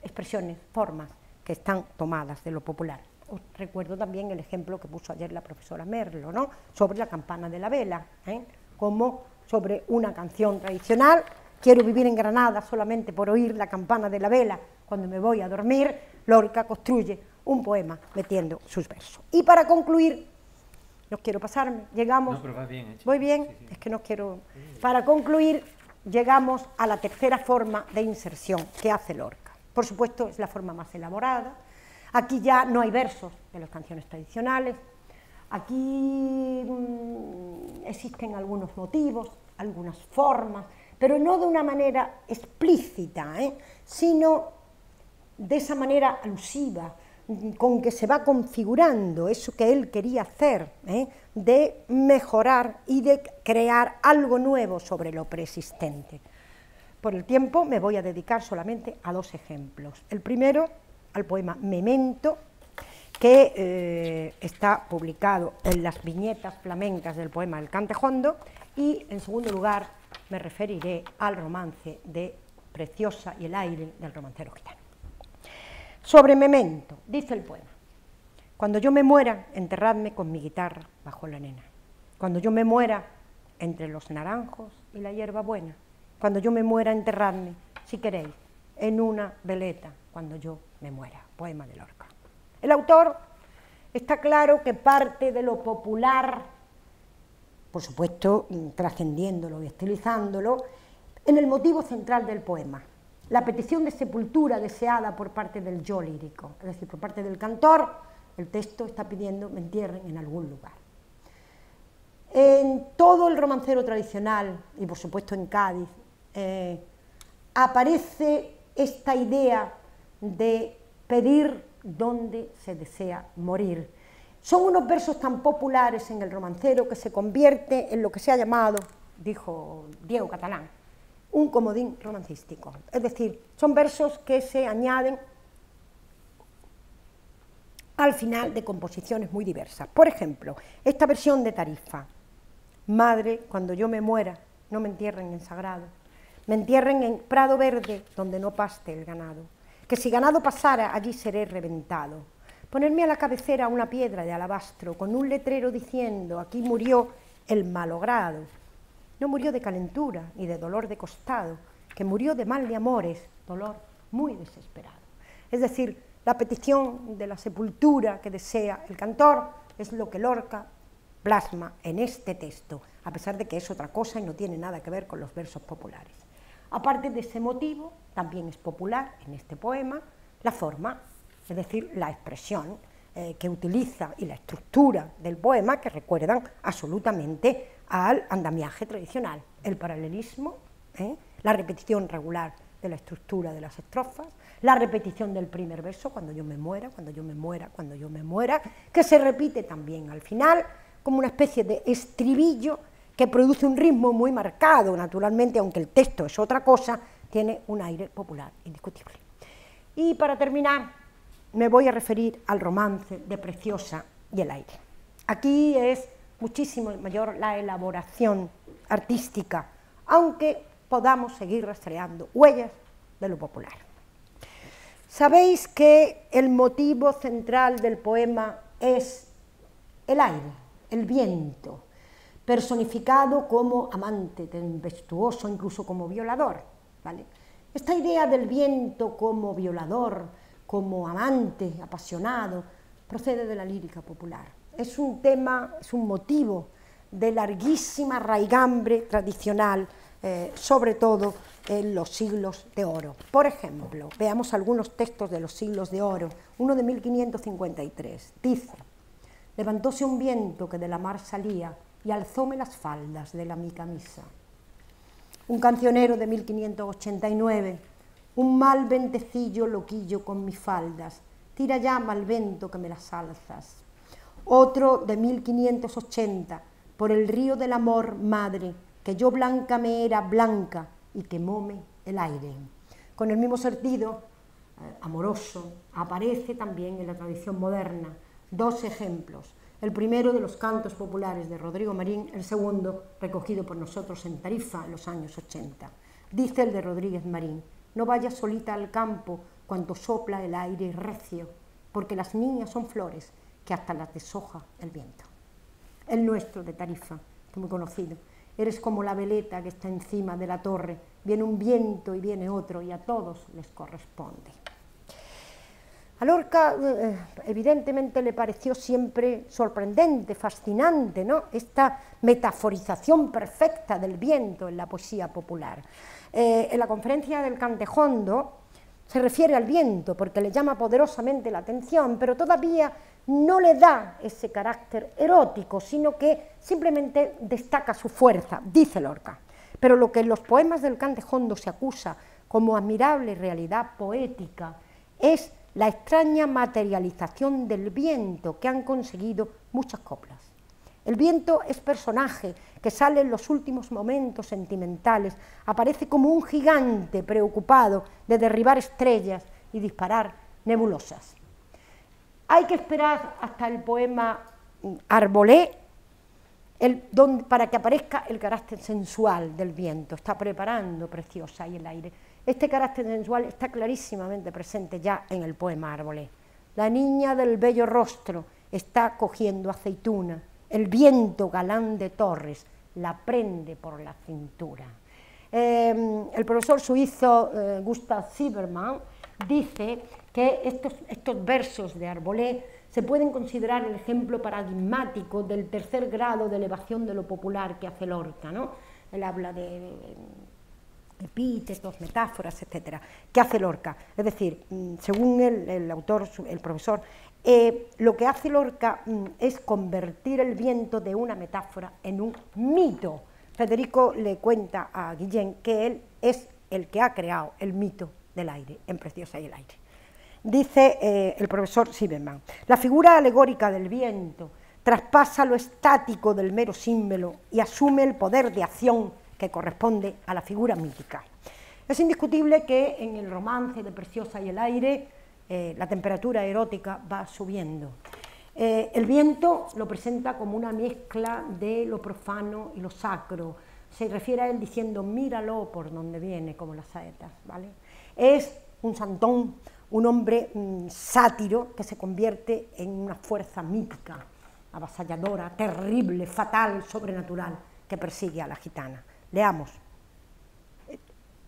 expresiones, formas que están tomadas de lo popular. Os recuerdo también el ejemplo que puso ayer la profesora Merlo, ¿no?, sobre la campana de la vela, como sobre una canción tradicional. Quiero vivir en Granada solamente por oír la campana de la vela cuando me voy a dormir. Lorca construye un poema metiendo sus versos. Y para concluir, no quiero pasarme, llegamos... No, pero va bien hecho. ¿Voy bien? Sí. Es que no quiero... Para concluir, llegamos a la tercera forma de inserción que hace Lorca. Por supuesto, es la forma más elaborada. Aquí ya no hay versos de las canciones tradicionales. Aquí existen algunos motivos, algunas formas, pero no de una manera explícita, sino de esa manera alusiva, con que se va configurando eso que él quería hacer, de mejorar y de crear algo nuevo sobre lo preexistente. Por el tiempo me voy a dedicar solamente a dos ejemplos. El primero, al poema Memento, que está publicado en las viñetas flamencas del poema El Cantejondo, y en segundo lugar me referiré al romance de Preciosa y el aire del romancero gitano. Sobre Memento, dice el poema: cuando yo me muera, enterradme con mi guitarra bajo la arena. Cuando yo me muera, entre los naranjos y la hierba buena. Cuando yo me muera, enterradme, si queréis, en una veleta, cuando yo me muera. Poema de Lorca. El autor está claro que parte de lo popular, por supuesto trascendiéndolo y estilizándolo, en el motivo central del poema, la petición de sepultura deseada por parte del yo lírico, es decir, por parte del cantor. El texto está pidiendo me entierren en algún lugar. En todo el romancero tradicional, y por supuesto en Cádiz, aparece esta idea de pedir donde se desea morir. Son unos versos tan populares en el romancero que se convierte en lo que se ha llamado, dijo Diego Catalán, un comodín romancístico. Es decir, son versos que se añaden al final de composiciones muy diversas. Por ejemplo, esta versión de Tarifa: madre, cuando yo me muera, no me entierren en sagrado, me entierren en prado verde donde no paste el ganado, que si ganado pasara, allí seré reventado. Ponerme a la cabecera una piedra de alabastro con un letrero diciendo aquí murió el malogrado. No murió de calentura ni de dolor de costado, que murió de mal de amores, dolor muy desesperado. Es decir, la petición de la sepultura que desea el cantor es lo que Lorca plasma en este texto, a pesar de que es otra cosa y no tiene nada que ver con los versos populares. Aparte de ese motivo, también es popular en este poema la forma, es decir, la expresión que utiliza y la estructura del poema, que recuerdan absolutamente al andamiaje tradicional, el paralelismo, la repetición regular de la estructura de las estrofas, la repetición del primer verso, cuando yo me muera, cuando yo me muera, cuando yo me muera, que se repite también al final como una especie de estribillo que produce un ritmo muy marcado, naturalmente, aunque el texto es otra cosa, tiene un aire popular indiscutible. Y para terminar, me voy a referir al romance de Preciosa y el aire. Aquí es muchísimo mayor la elaboración artística, aunque podamos seguir rastreando huellas de lo popular. Sabéis que el motivo central del poema es el aire, el viento, personificado como amante tempestuoso, incluso como violador, ¿vale? Esta idea del viento como violador, como amante apasionado, procede de la lírica popular. Es un tema, es un motivo de larguísima raigambre tradicional, sobre todo en los siglos de oro. Por ejemplo, veamos algunos textos de los siglos de oro. Uno de 1553 dice: levantóse un viento que de la mar salía y alzóme las faldas de la mi camisa. Un cancionero de 1589: un mal ventecillo loquillo con mis faldas, tira ya mal vento que me las alzas. Otro de 1580: por el río del amor, madre, que yo blanca me era blanca y quemóme el aire. Con el mismo sentido amoroso aparece también en la tradición moderna dos ejemplos. El primero de los cantos populares de Rodrigo Marín, el segundo recogido por nosotros en Tarifa en los años 80. Dice el de Rodríguez Marín: no vayas solita al campo cuando sopla el aire recio, porque las niñas son flores que hasta las deshoja el viento. El nuestro de Tarifa, que es muy conocido: eres como la veleta que está encima de la torre, viene un viento y viene otro y a todos les corresponde. A Lorca evidentemente le pareció siempre sorprendente, fascinante, ¿no?, esta metaforización perfecta del viento en la poesía popular. En la conferencia del Cantejondo se refiere al viento porque le llama poderosamente la atención, pero todavía no le da ese carácter erótico, sino que simplemente destaca su fuerza, dice Lorca. Pero lo que en los poemas del Cantejondo se acusa como admirable realidad poética es la extraña materialización del viento que han conseguido muchas coplas. El viento es personaje que sale en los últimos momentos sentimentales, aparece como un gigante preocupado de derribar estrellas y disparar nebulosas. Hay que esperar hasta el poema Arbolé para que aparezca el carácter sensual del viento. Está preparando Preciosa y el aire. Este carácter sensual está clarísimamente presente ya en el poema Arbolé. La niña del bello rostro está cogiendo aceituna, el viento galán de Torres la prende por la cintura. El profesor suizo Gustav Silbermann dice que estos versos de Arbolé se pueden considerar el ejemplo paradigmático del tercer grado de elevación de lo popular que hace Lorca, ¿no? Él habla de epítetos, metáforas, etcétera, que hace Lorca. Es decir, según el autor, el profesor, lo que hace Lorca es convertir el viento de una metáfora en un mito. Federico le cuenta a Guillén que él es el que ha creado el mito del aire, en Preciosa y el aire. Dice el profesor Silbermann, la figura alegórica del viento traspasa lo estático del mero símbolo y asume el poder de acción que corresponde a la figura mítica. Es indiscutible que en el romance de Preciosa y el aire la temperatura erótica va subiendo. El viento lo presenta como una mezcla de lo profano y lo sacro. Se refiere a él diciendo, míralo por donde viene, como las saetas, ¿vale? Es un santón, un hombre sátiro que se convierte en una fuerza mítica, avasalladora, terrible, fatal, sobrenatural, que persigue a la gitana. Leamos,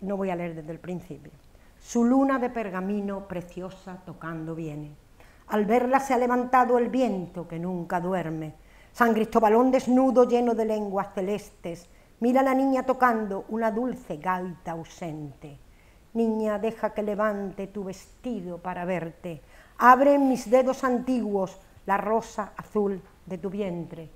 no voy a leer desde el principio. Su luna de pergamino preciosa tocando viene. Al verla se ha levantado el viento que nunca duerme. San Cristobalón desnudo lleno de lenguas celestes. Mira a la niña tocando una dulce gaita ausente. Niña, deja que levante tu vestido para verte. Abre en mis dedos antiguos la rosa azul de tu vientre.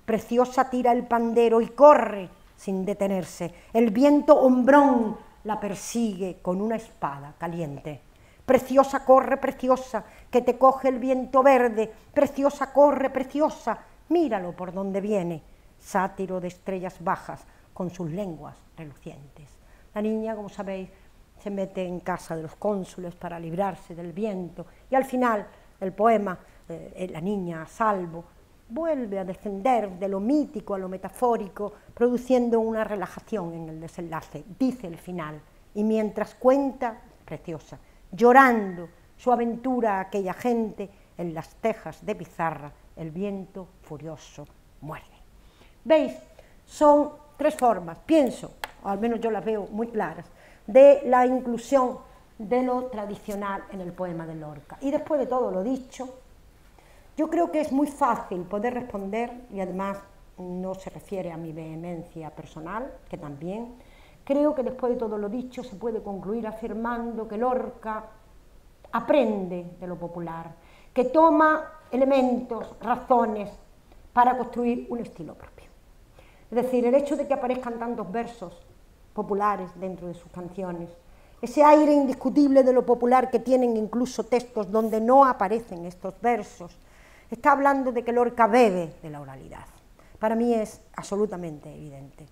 Preciosa tira el pandero y corre sin detenerse. El viento hombrón la persigue con una espada caliente. Preciosa, corre, preciosa, que te coge el viento verde. Preciosa, corre, preciosa, míralo por donde viene. Sátiro de estrellas bajas con sus lenguas relucientes. La niña, como sabéis, se mete en casa de los cónsules para librarse del viento y al final el poema, la niña a salvo, vuelve a descender de lo mítico a lo metafórico, produciendo una relajación en el desenlace, dice el final, y mientras cuenta, Preciosa, llorando su aventura a aquella gente, en las tejas de pizarra el viento furioso muerde. ¿Veis? Son tres formas, pienso, o al menos yo las veo muy claras, de la inclusión de lo tradicional en el poema de Lorca. Y después de todo lo dicho, yo creo que es muy fácil poder responder, y además no se refiere a mi vehemencia personal, que también, creo que después de todo lo dicho se puede concluir afirmando que Lorca aprende de lo popular, que toma elementos, razones para construir un estilo propio. Es decir, el hecho de que aparezcan tantos versos populares dentro de sus canciones, ese aire indiscutible de lo popular que tienen incluso textos donde no aparecen estos versos, está hablando de que Lorca bebe de la oralidad. Para mí es absolutamente evidente.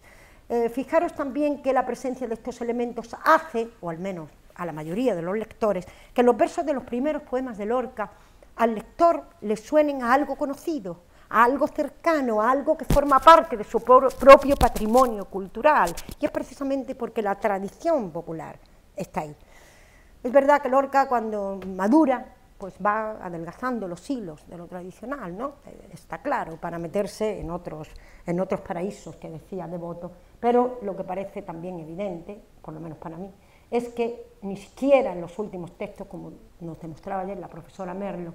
Fijaros también que la presencia de estos elementos hace, o al menos a la mayoría de los lectores, que los versos de los primeros poemas de Lorca al lector le suenen a algo conocido, a algo cercano, a algo que forma parte de su propio patrimonio cultural, y es precisamente porque la tradición popular está ahí. Es verdad que Lorca, cuando madura, pues va adelgazando los hilos de lo tradicional, ¿no? Está claro, para meterse en otros paraísos que decía Devoto, pero lo que parece también evidente, por lo menos para mí, es que ni siquiera en los últimos textos, como nos demostraba ayer la profesora Merlo,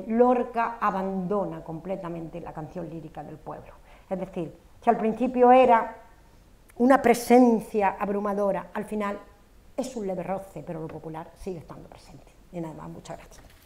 Lorca abandona completamente la canción lírica del pueblo. Es decir, que al principio era una presencia abrumadora, al final es un leve roce, pero lo popular sigue estando presente. Y nada más, muchas gracias.